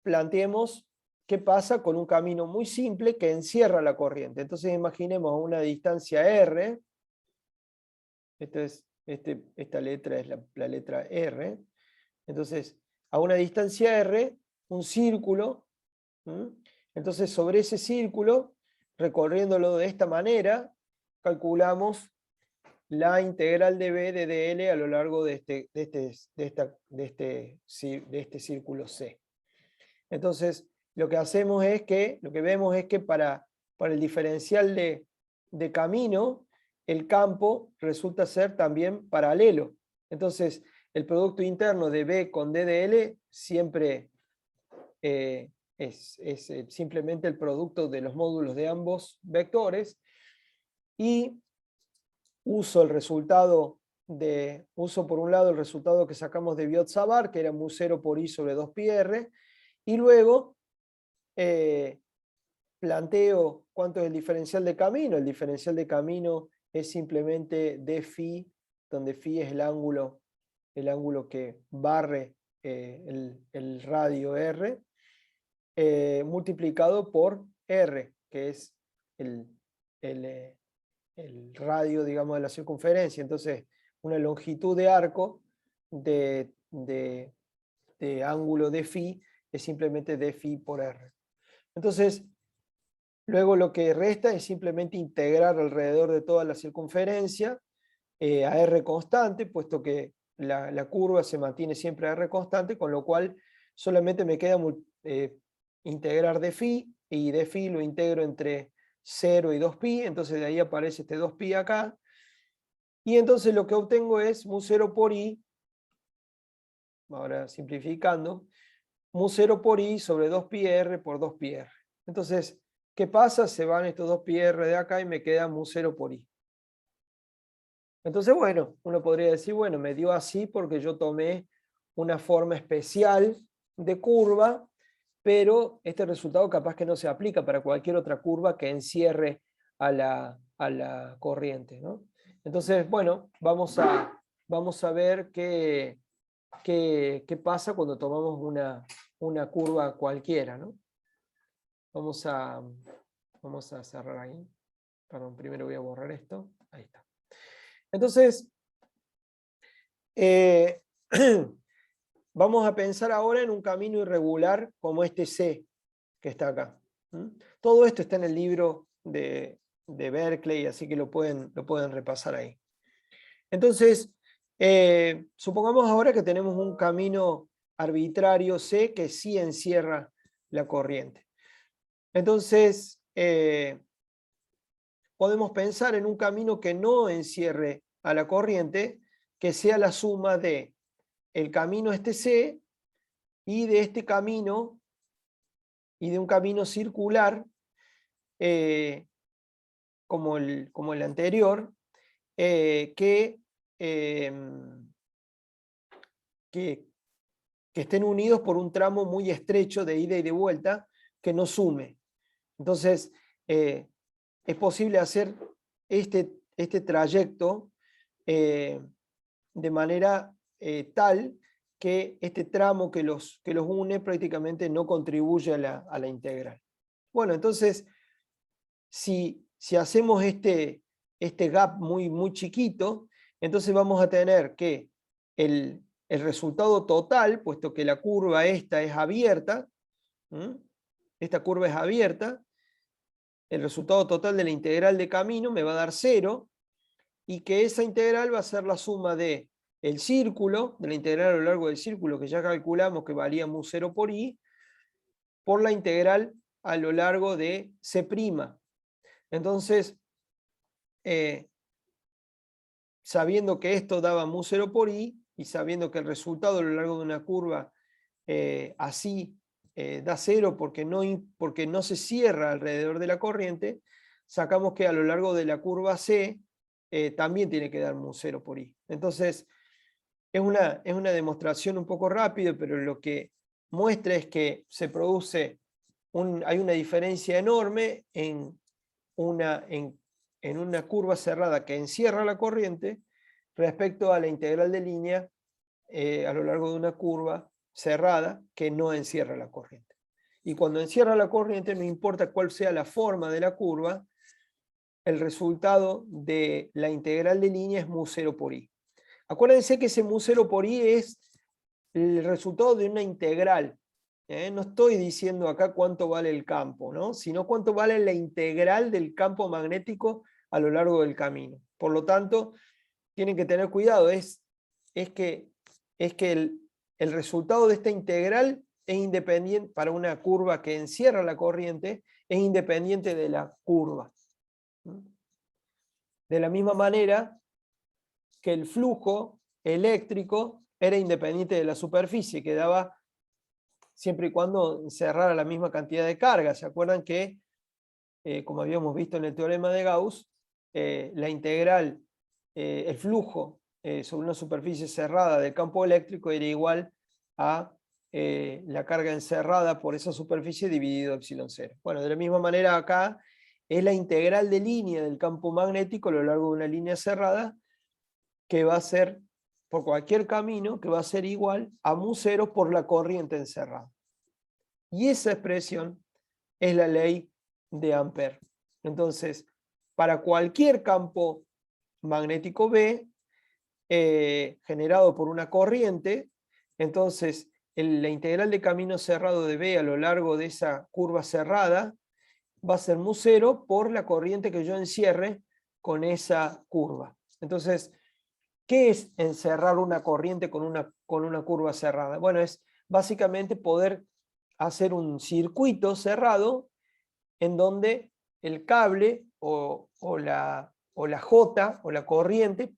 S1: planteemos qué pasa con un camino muy simple que encierra la corriente. Entonces imaginemos una distancia R. Esta letra es la letra R. Entonces, a una distancia R, un círculo. Entonces, sobre ese círculo, recorriéndolo de esta manera, calculamos la integral de B de dl a lo largo de este círculo C. Entonces, lo que vemos es que para el diferencial de camino, el campo resulta ser también paralelo. Entonces, el producto interno de B con D de L siempre es simplemente el producto de los módulos de ambos vectores, y uso por un lado el resultado que sacamos de Biot-Savart, que era mu0 por I sobre 2πr, y luego planteo cuánto es el diferencial de camino. El diferencial de camino es simplemente d∅, donde φ es el ángulo que barre el radio R, multiplicado por R, que es el el radio, digamos, de la circunferencia. Entonces, una longitud de arco de ángulo de phi es simplemente d phi por r. Entonces, luego lo que resta es simplemente integrar alrededor de toda la circunferencia a r constante, puesto que la curva se mantiene siempre a r constante, con lo cual solamente me queda integrar d phi, y d phi lo integro entre 0 y 2pi, entonces de ahí aparece este 2pi acá, y entonces lo que obtengo es mu0 por i, ahora simplificando, mu0 por i sobre 2πr por 2πr. Entonces, ¿qué pasa? Se van estos 2πr de acá y me queda mu0 por i. Entonces, bueno, uno podría decir, bueno, me dio así porque yo tomé una forma especial de curva, pero este resultado capaz que no se aplica para cualquier otra curva que encierre a la corriente, ¿no? Entonces, bueno, vamos a ver qué pasa cuando tomamos una curva cualquiera, ¿no? Vamos a cerrar ahí. Perdón, primero voy a borrar esto. Ahí está. Entonces, vamos a pensar ahora en un camino irregular como este C que está acá. Todo esto está en el libro de Berkeley, así que lo pueden repasar ahí. Entonces, supongamos ahora que tenemos un camino arbitrario C que sí encierra la corriente. Entonces, podemos pensar en un camino que no encierre a la corriente, que sea la suma de el camino este C y de este camino y de un camino circular como el anterior, que estén unidos por un tramo muy estrecho de ida y de vuelta que no sume. Entonces, es posible hacer este trayecto de manera tal que este tramo que los une prácticamente no contribuye a la integral. Bueno, entonces, si hacemos este gap muy chiquito, entonces vamos a tener que el resultado total, puesto que la curva esta es abierta, esta curva es abierta, el resultado total de la integral de camino me va a dar 0, y que esa integral va a ser la suma de el círculo, de la integral a lo largo del círculo, que ya calculamos que valía mu0 por i, por la integral a lo largo de C'. Entonces, sabiendo que esto daba mu0 por i, y sabiendo que el resultado a lo largo de una curva así da 0 porque no se cierra alrededor de la corriente, sacamos que a lo largo de la curva C también tiene que dar mu0 por i. Entonces, es una demostración un poco rápida, pero lo que muestra es que se produce hay una diferencia enorme en una curva cerrada que encierra la corriente respecto a la integral de línea a lo largo de una curva cerrada que no encierra la corriente. Y cuando encierra la corriente, no importa cuál sea la forma de la curva, el resultado de la integral de línea es mu0 por i. Acuérdense que ese mu0 por i es el resultado de una integral. No estoy diciendo acá cuánto vale el campo, ¿no? Sino cuánto vale la integral del campo magnético a lo largo del camino. Por lo tanto, tienen que tener cuidado. Es que el resultado de esta integral es independiente, para una curva que encierra la corriente, es independiente de la curva. De la misma manera que el flujo eléctrico era independiente de la superficie, que daba siempre y cuando encerrara la misma cantidad de carga. ¿Se acuerdan que, como habíamos visto en el teorema de Gauss, la integral, el flujo sobre una superficie cerrada del campo eléctrico era igual a la carga encerrada por esa superficie dividido epsilon0? Bueno, de la misma manera acá es la integral de línea del campo magnético a lo largo de una línea cerrada, que va a ser, por cualquier camino, que va a ser igual a mu0 por la corriente encerrada. Y esa expresión es la ley de Ampère. Entonces, para cualquier campo magnético B generado por una corriente, entonces la integral de camino cerrado de B a lo largo de esa curva cerrada va a ser mu0 por la corriente que yo encierre con esa curva. Entonces, ¿qué es encerrar una corriente con una curva cerrada? Bueno, es básicamente poder hacer un circuito cerrado en donde el cable o la J o la corriente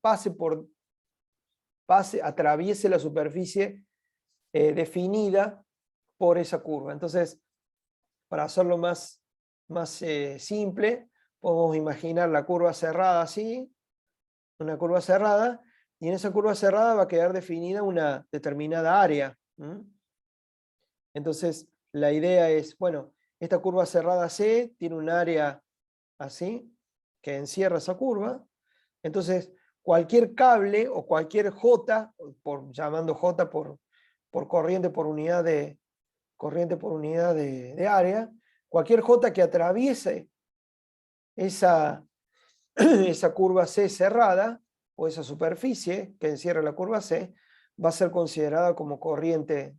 S1: atraviese la superficie definida por esa curva. Entonces, para hacerlo más simple, podemos imaginar la curva cerrada así, una curva cerrada, y en esa curva cerrada va a quedar definida una determinada área. Entonces, la idea es, bueno, esta curva cerrada C tiene un área así, que encierra esa curva. Entonces, cualquier cable o cualquier J, llamando J por corriente por unidad de área, cualquier J que atraviese esa curva C cerrada, o esa superficie que encierra la curva C, va a ser considerada como corriente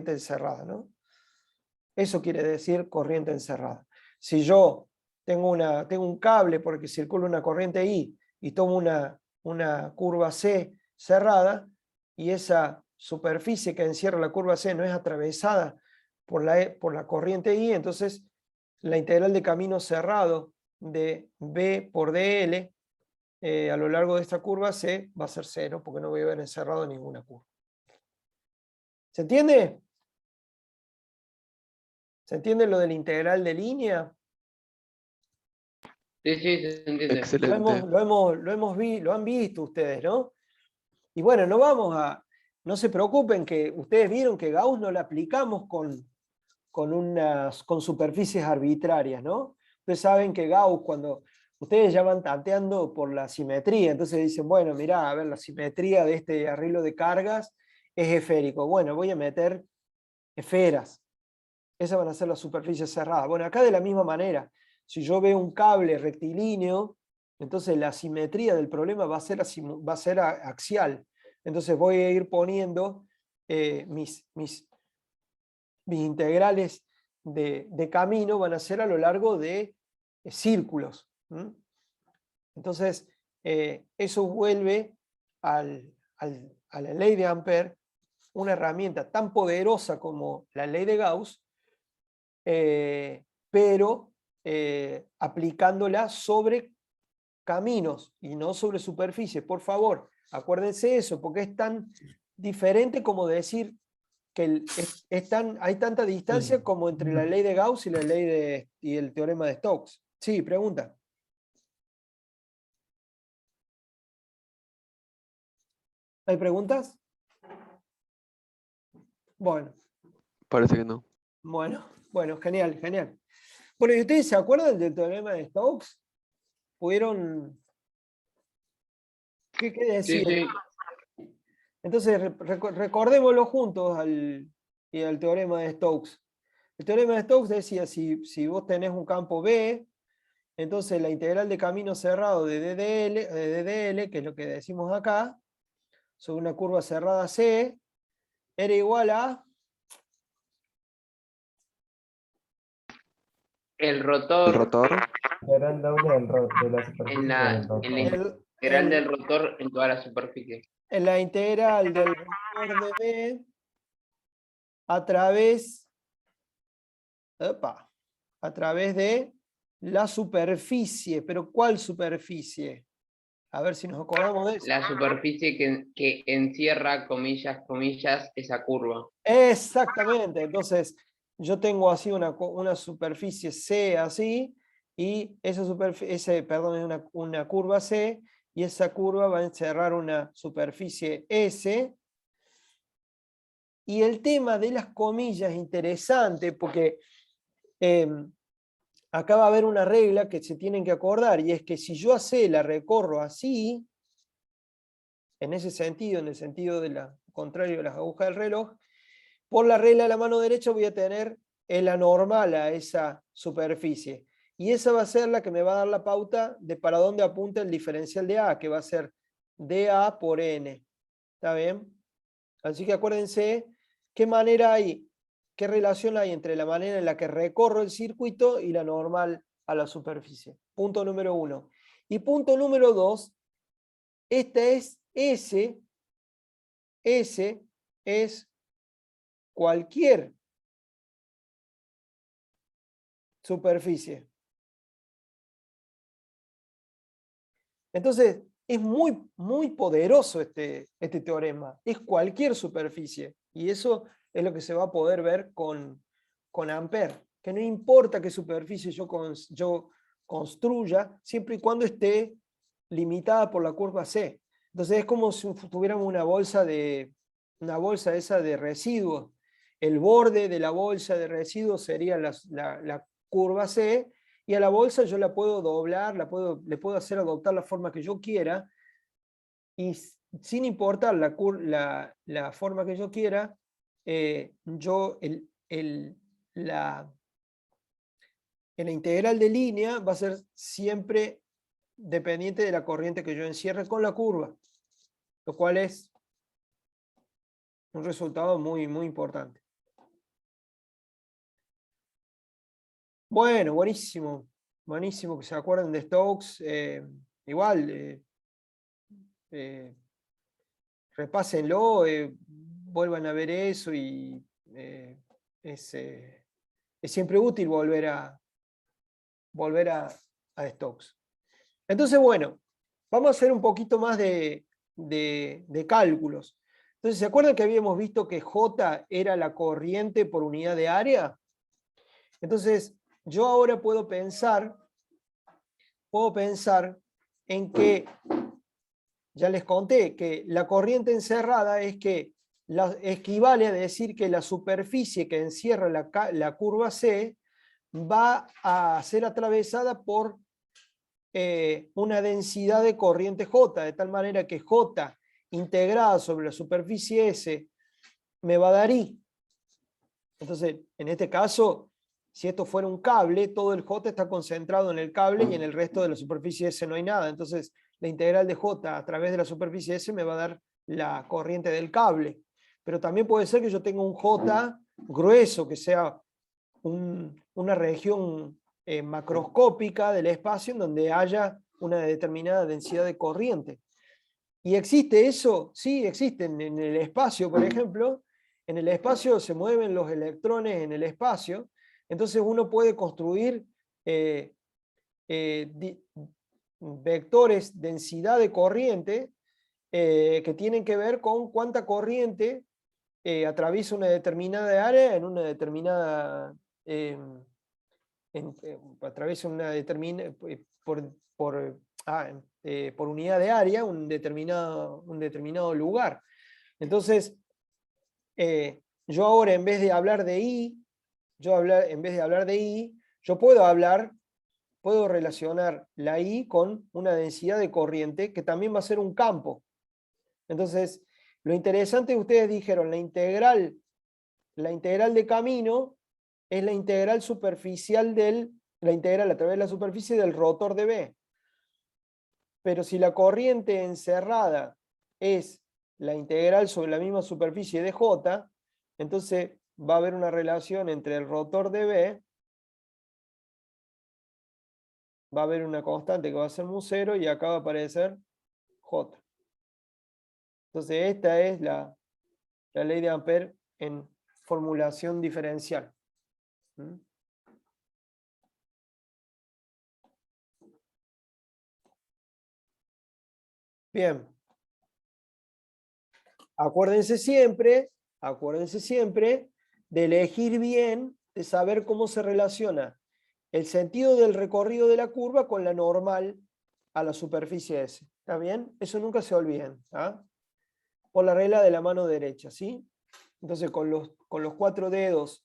S1: encerrada, ¿no? Eso quiere decir corriente encerrada. Si yo tengo un cable porque circula una corriente I y tomo una curva C cerrada, y esa superficie que encierra la curva C no es atravesada por la corriente I, entonces la integral de camino cerrado de B por dl a lo largo de esta curva C va a ser 0, porque no voy a haber encerrado ninguna curva. ¿Se entiende? ¿Se entiende lo de la integral de línea?
S4: Sí, sí, se entiende.
S3: Excelente.
S1: Lo han visto ustedes, ¿no? Y bueno, no se preocupen, que ustedes vieron que Gauss no la aplicamos con superficies arbitrarias, ¿no? Ustedes saben que Gauss, cuando ustedes ya van tanteando por la simetría, entonces dicen, bueno, mirá, a ver, la simetría de este arreglo de cargas es esférico. Bueno, voy a meter esferas. Esas van a ser las superficies cerradas. Bueno, acá de la misma manera, si yo veo un cable rectilíneo, entonces la simetría del problema va a ser axial. Entonces voy a ir poniendo mis integrales de camino van a ser a lo largo de círculos. Entonces, eso vuelve a la ley de Ampère una herramienta tan poderosa como la ley de Gauss, pero aplicándola sobre caminos y no sobre superficie. Por favor, acuérdense eso, porque es tan diferente como decir que hay tanta distancia como entre la ley de Gauss y y el teorema de Stokes. Sí, pregunta. ¿Hay preguntas? Bueno.
S3: Parece que no.
S1: Bueno, genial, genial. Bueno, ¿y ustedes se acuerdan del teorema de Stokes? ¿Pudieron? ¿Qué decía?
S4: Sí, sí.
S1: Entonces, recordémoslo juntos al teorema de Stokes. El teorema de Stokes decía, si vos tenés un campo B, entonces la integral de camino cerrado de DDL, que es lo que decimos acá, sobre una curva cerrada C, era igual a...
S4: El
S3: El
S4: rotor
S3: rotor.
S5: Integral doble de la superficie
S4: en
S5: del
S4: la
S5: rotor.
S4: integral del rotor en toda la superficie.
S1: En la integral del rotor de B a través de la superficie. ¿Pero cuál superficie? A ver si nos acordamos de eso.
S4: La superficie que encierra, comillas, comillas, esa curva.
S1: Exactamente. Entonces, yo tengo así una superficie C así, y esa superficie, perdón, es una curva C, y esa curva va a encerrar una superficie S. Y el tema de las comillas es interesante porque acá va a haber una regla que se tienen que acordar, y es que si yo a C la recorro así, en ese sentido, en el sentido contrario de las agujas del reloj, por la regla de la mano derecha voy a tener el anormal a esa superficie. y esa va a ser la que me va a dar la pauta de para dónde apunta el diferencial de A, que va a ser dA por N. ¿Está bien? Así que acuérdense qué manera hay, qué relación hay entre la manera en la que recorro el circuito y la normal a la superficie. Punto número 1. Y punto número 2, esta es S. S es cualquier superficie. Entonces, es muy poderoso este teorema. Es cualquier superficie. Y eso es lo que se va a poder ver con Ampère. Que no importa qué superficie yo construya, siempre y cuando esté limitada por la curva C. Entonces es como si tuviéramos una bolsa esa de residuos. El borde de la bolsa de residuos sería la curva C, y a la bolsa yo la puedo doblar, le puedo hacer adoptar la forma que yo quiera, y sin importar la forma que yo quiera, la integral de línea va a ser siempre dependiente de la corriente que yo encierre con la curva, lo cual es un resultado muy importante. Bueno, buenísimo. Buenísimo que se acuerden de Stokes. Igual, repásenlo, vuelvan a ver eso, y es siempre útil volver a Stokes. Entonces, bueno, vamos a hacer un poquito más de cálculos. Entonces, ¿se acuerdan que habíamos visto que J era la corriente por unidad de área? Entonces, yo ahora puedo pensar en que, ya les conté, que la corriente encerrada equivale a decir que la superficie que encierra la curva C va a ser atravesada por una densidad de corriente J, de tal manera que J integrada sobre la superficie S me va a dar I. Entonces, en este caso, si esto fuera un cable, todo el J está concentrado en el cable y en el resto de la superficie S no hay nada. Entonces, la integral de J a través de la superficie S me va a dar la corriente del cable. Pero también puede ser que yo tenga un J grueso, que sea una región macroscópica del espacio en donde haya una determinada densidad de corriente. ¿Y existe eso? Sí, existe. En el espacio, por ejemplo, en el espacio se mueven los electrones en el espacio, entonces uno puede construir vectores densidad de corriente que tienen que ver con cuánta corriente atraviesa una determinada área en una determinada atraviesa una determinada por unidad de área un determinado lugar. Entonces, yo ahora en vez de hablar de I, yo puedo relacionar la I con una densidad de corriente que también va a ser un campo. Entonces, lo interesante que ustedes dijeron, la integral de camino es la integral superficial la integral a través de la superficie del rotor de B. Pero si la corriente encerrada es la integral sobre la misma superficie de J, entonces va a haber una relación entre el rotor de B, va a haber una constante que va a ser mu0 y acá va a aparecer J. Entonces esta es la ley de Ampère en formulación diferencial. Bien. Acuérdense siempre de elegir bien, de saber cómo se relaciona el sentido del recorrido de la curva con la normal a la superficie S. ¿Está bien? Eso nunca se olviden. ¿Ah? Por la regla de la mano derecha, ¿sí? Entonces con los 4 dedos,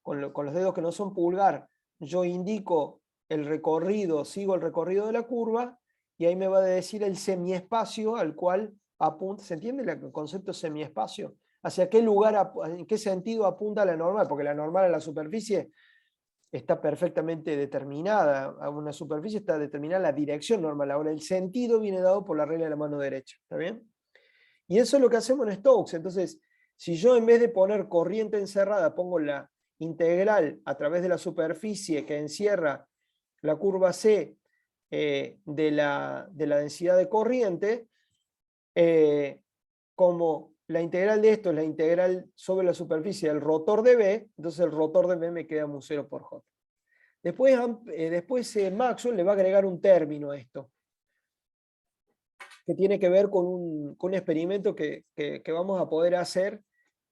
S1: con los dedos que no son pulgar, yo indico el recorrido, sigo el recorrido de la curva, y ahí me va a decir el semiespacio al cual apunta. ¿Se entiende el concepto de semiespacio? ¿Hacia qué lugar, en qué sentido apunta la normal? Porque la normal a la superficie está perfectamente determinada, a una superficie está determinada la dirección normal. Ahora el sentido viene dado por la regla de la mano derecha, ¿está bien? Y eso es lo que hacemos en Stokes. Entonces, si yo en vez de poner corriente encerrada, pongo la integral a través de la superficie que encierra la curva C de la densidad de corriente, como la integral de esto es la integral sobre la superficie del rotor de B, entonces el rotor de B me queda mu 0 por J. Después Maxwell le va a agregar un término a esto, que tiene que ver con un experimento que vamos a poder hacer,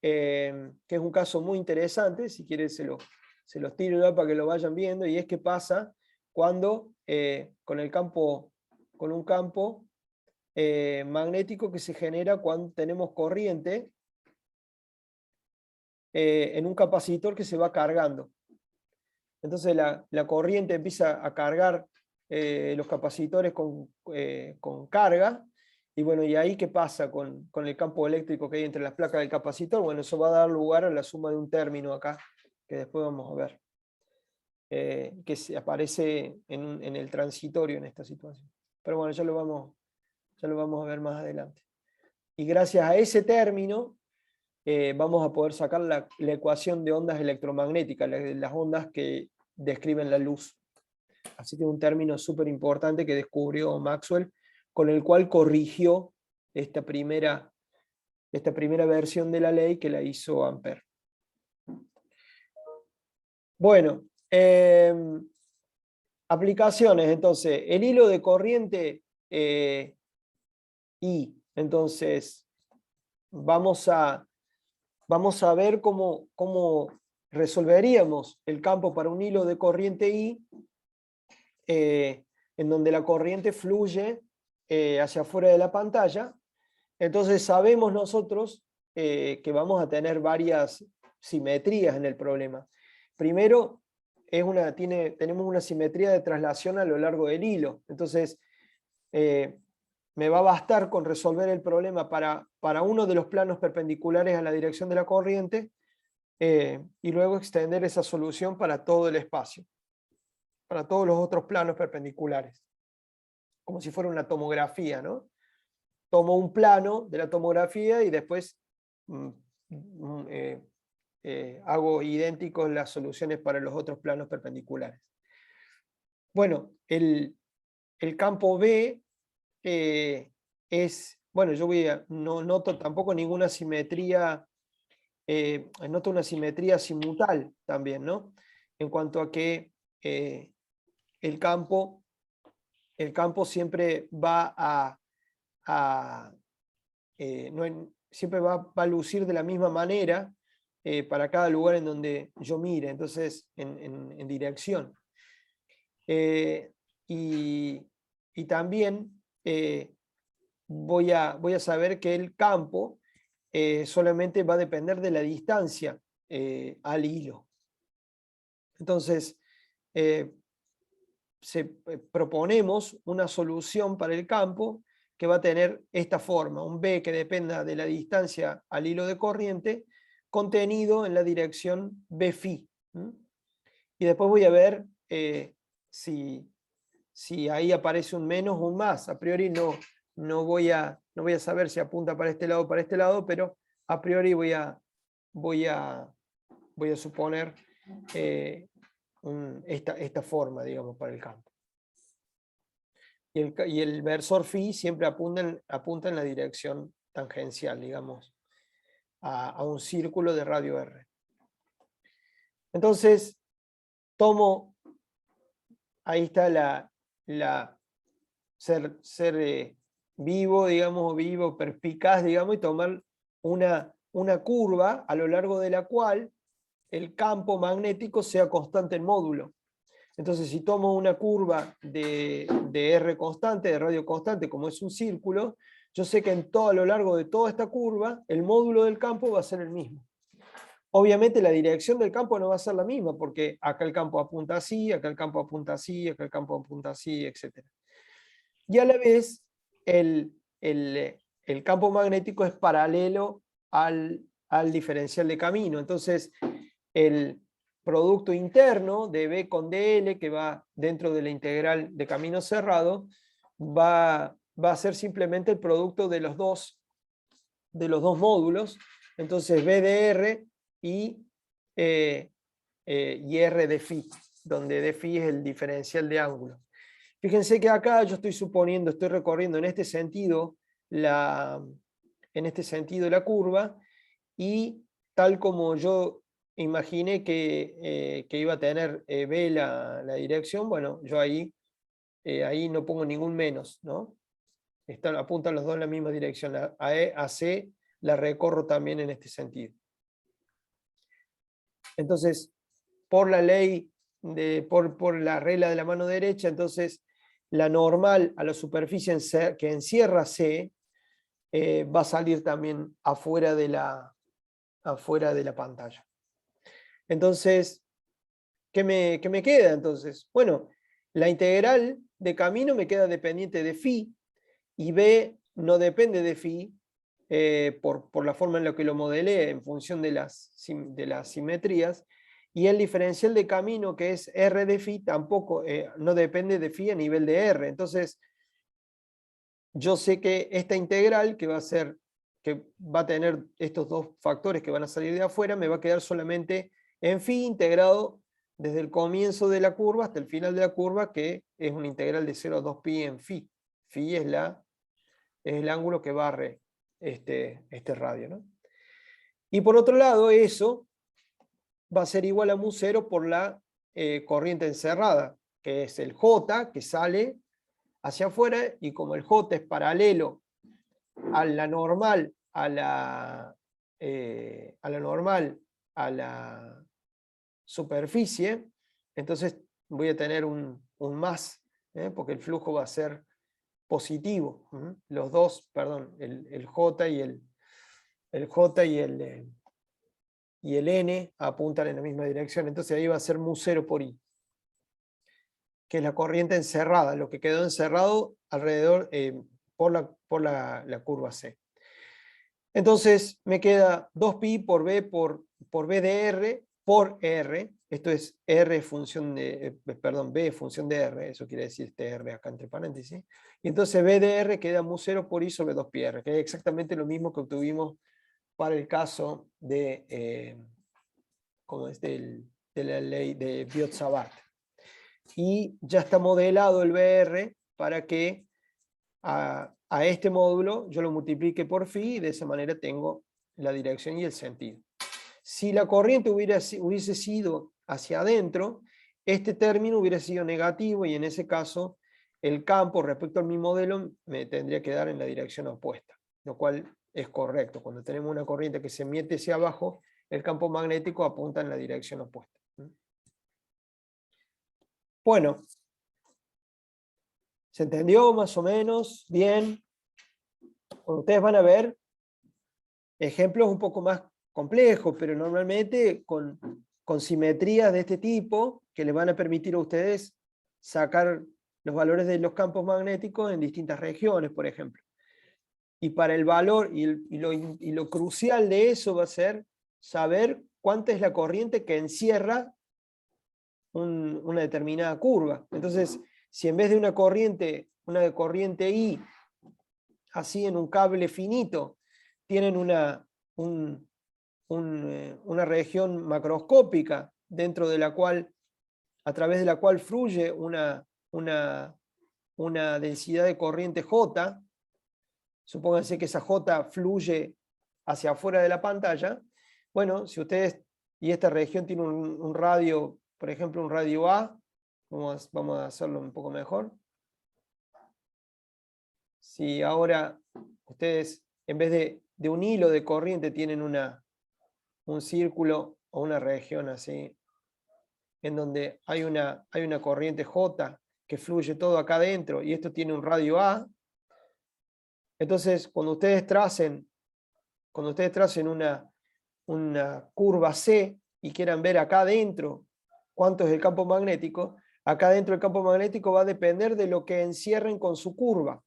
S1: que es un caso muy interesante. Si quieren se los tiro ya para que lo vayan viendo, y es qué pasa cuando con un campo magnético que se genera cuando tenemos corriente en un capacitor que se va cargando. Entonces la corriente empieza a cargar los capacitores con carga, y bueno, y ahí qué pasa con el campo eléctrico que hay entre las placas del capacitor. Bueno, eso va a dar lugar a la suma de un término acá, que después vamos a ver, que aparece en el transitorio en esta situación. Pero bueno, ya lo vamos a ver más adelante. Y gracias a ese término vamos a poder sacar la ecuación de ondas electromagnéticas, las ondas que describen la luz. Así que un término súper importante que descubrió Maxwell, con el cual corrigió esta primera versión de la ley que la hizo Ampère. Bueno, aplicaciones. Entonces, el hilo de corriente I. Entonces, vamos a ver cómo resolveríamos el campo para un hilo de corriente I, en donde la corriente fluye hacia afuera de la pantalla. Entonces sabemos nosotros que vamos a tener varias simetrías en el problema. Primero, tenemos una simetría de traslación a lo largo del hilo. Entonces, me va a bastar con resolver el problema para uno de los planos perpendiculares a la dirección de la corriente, y luego extender esa solución para todo el espacio, para todos los otros planos perpendiculares, como si fuera una tomografía, ¿no? Tomo un plano de la tomografía y después hago idénticos las soluciones para los otros planos perpendiculares. Bueno, el campo B bueno, yo no noto tampoco ninguna simetría, noto una simetría simutal también, ¿no? En cuanto a que el campo siempre va siempre va a lucir de la misma manera para cada lugar en donde yo mire, entonces en dirección. Y también voy a saber que el campo solamente va a depender de la distancia al hilo. Entonces, proponemos una solución para el campo que va a tener esta forma: un B que dependa de la distancia al hilo de corriente, contenido en la dirección Bφ. Y después voy a ver si ahí aparece un menos o un más. A priori no voy a saber si apunta para este lado o para este lado, pero a priori voy a suponer esta forma, digamos, para el campo. Y el versor φ siempre apunta en la dirección tangencial, digamos, a un círculo de radio R. Entonces, ahí está ser vivo, digamos, vivo, perspicaz, digamos, y tomar una curva a lo largo de la cual el campo magnético sea constante en módulo. Entonces, si tomo una curva de R constante, de radio constante, como es un círculo, yo sé que a lo largo de toda esta curva, el módulo del campo va a ser el mismo. Obviamente la dirección del campo no va a ser la misma, porque acá el campo apunta así, acá el campo apunta así, acá el campo apunta así, etc. Y a la vez, el campo magnético es paralelo al diferencial de camino. Entonces, producto interno de B con DL, que va dentro de la integral de camino cerrado, va a ser simplemente el producto de los dos módulos. Entonces B de R y R de phi, donde de phi es el diferencial de ángulo. Fíjense que acá yo estoy suponiendo, estoy recorriendo en este sentido la curva, y tal como yo imaginé que iba a tener B la dirección, bueno, yo ahí no pongo ningún menos, ¿no? Apuntan los dos en la misma dirección. A C la recorro también en este sentido. Entonces, por la ley, por la regla de la mano derecha, entonces la normal a la superficie que encierra C va a salir también afuera de la pantalla. Entonces, ¿qué me queda entonces? Bueno, la integral de camino me queda dependiente de phi, y B no depende de phi por la forma en la que lo modelé en función de las simetrías, y el diferencial de camino, que es R de phi, tampoco no depende de phi a nivel de R. Entonces, yo sé que esta integral, que va a tener estos dos factores que van a salir de afuera, me va a quedar solamente en phi integrado desde el comienzo de la curva hasta el final de la curva, que es una integral de 0 a 2pi en phi. Phi es el ángulo que barre este radio, ¿no? Y por otro lado, eso va a ser igual a mu0 por la corriente encerrada, que es el J, que sale hacia afuera, y como el J es paralelo a la normal, a la superficie, entonces voy a tener un más, porque el flujo va a ser positivo. Los dos, perdón, el J y el N apuntan en la misma dirección, entonces ahí va a ser mu0 por I, que es la corriente encerrada, lo que quedó encerrado alrededor por la curva C. Entonces me queda 2pi por B de R por R. Esto es R función de, perdón, B función de R, eso quiere decir este R acá entre paréntesis. Y entonces B de R queda mu0 por I sobre 2pi R, que es exactamente lo mismo que obtuvimos para el caso de la ley de Biot-Savart. Y ya está modelado el BR para que a este módulo yo lo multiplique por phi, y de esa manera tengo la dirección y el sentido. Si la corriente hubiese sido hacia adentro, este término hubiera sido negativo, y en ese caso el campo respecto a mi modelo me tendría que dar en la dirección opuesta, lo cual es correcto. Cuando tenemos una corriente que se mete hacia abajo, el campo magnético apunta en la dirección opuesta. Bueno, ¿se entendió más o menos? Bien. Bueno, ustedes van a ver ejemplos un poco más complejos, pero normalmente con simetrías de este tipo, que les van a permitir a ustedes sacar los valores de los campos magnéticos en distintas regiones, por ejemplo. Y para el valor, y lo crucial de eso va a ser saber cuánta es la corriente que encierra una determinada curva. Entonces, si en vez de una corriente I, así en un cable finito, tienen una región macroscópica dentro de la cual, a través de la cual fluye una densidad de corriente J, supónganse que esa J fluye hacia afuera de la pantalla. Bueno, si ustedes, y esta región tiene un radio, por ejemplo un radio A, vamos a hacerlo un poco mejor. Si ahora ustedes, en vez de un hilo de corriente, tienen un círculo o una región así, en donde hay una corriente J que fluye todo acá adentro, y esto tiene un radio A, entonces cuando ustedes tracen una curva C y quieran ver acá adentro cuánto es el campo magnético, acá dentro el campo magnético va a depender de lo que encierren con su curva.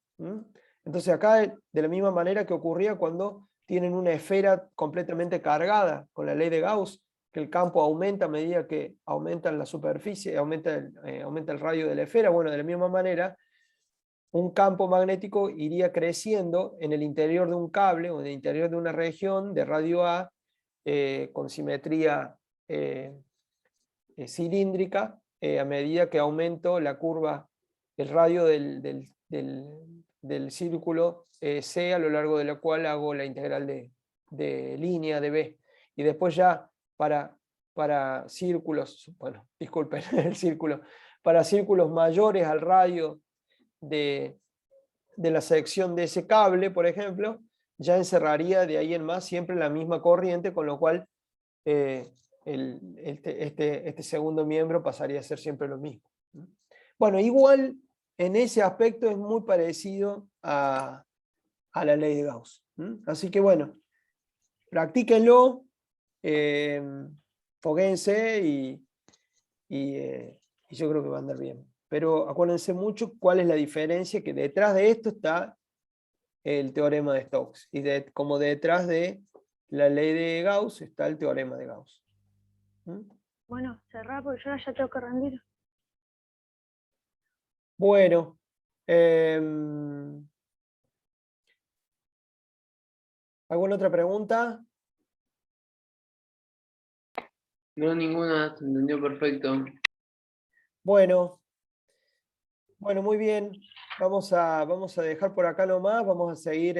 S1: Entonces acá, de la misma manera que ocurría cuando tienen una esfera completamente cargada con la ley de Gauss, el campo aumenta a medida que aumenta la superficie, aumenta el radio de la esfera. Bueno, de la misma manera, un campo magnético iría creciendo en el interior de un cable o en el interior de una región de radio A con simetría cilíndrica a medida que aumento la curva, el radio del círculo C, a lo largo de la cual hago la integral de línea de B. Y después ya para círculos, bueno, disculpen, el círculo, para círculos mayores al radio de la sección de ese cable, por ejemplo, ya encerraría de ahí en más siempre la misma corriente, con lo cual este segundo miembro pasaría a ser siempre lo mismo. Bueno, igual en ese aspecto es muy parecido a la ley de Gauss. Así que bueno, practíquenlo, foguense y yo creo que va a andar bien. Pero acuérdense mucho cuál es la diferencia, que detrás de esto está el teorema de Stokes, y como detrás de la ley de Gauss está el teorema de Gauss.
S6: Bueno, cerrá porque yo ya tengo que rendir.
S1: Bueno, ¿alguna otra pregunta?
S4: No, ninguna, se entendió perfecto.
S1: Bueno, muy bien. Vamos a dejar por acá nomás, vamos a seguir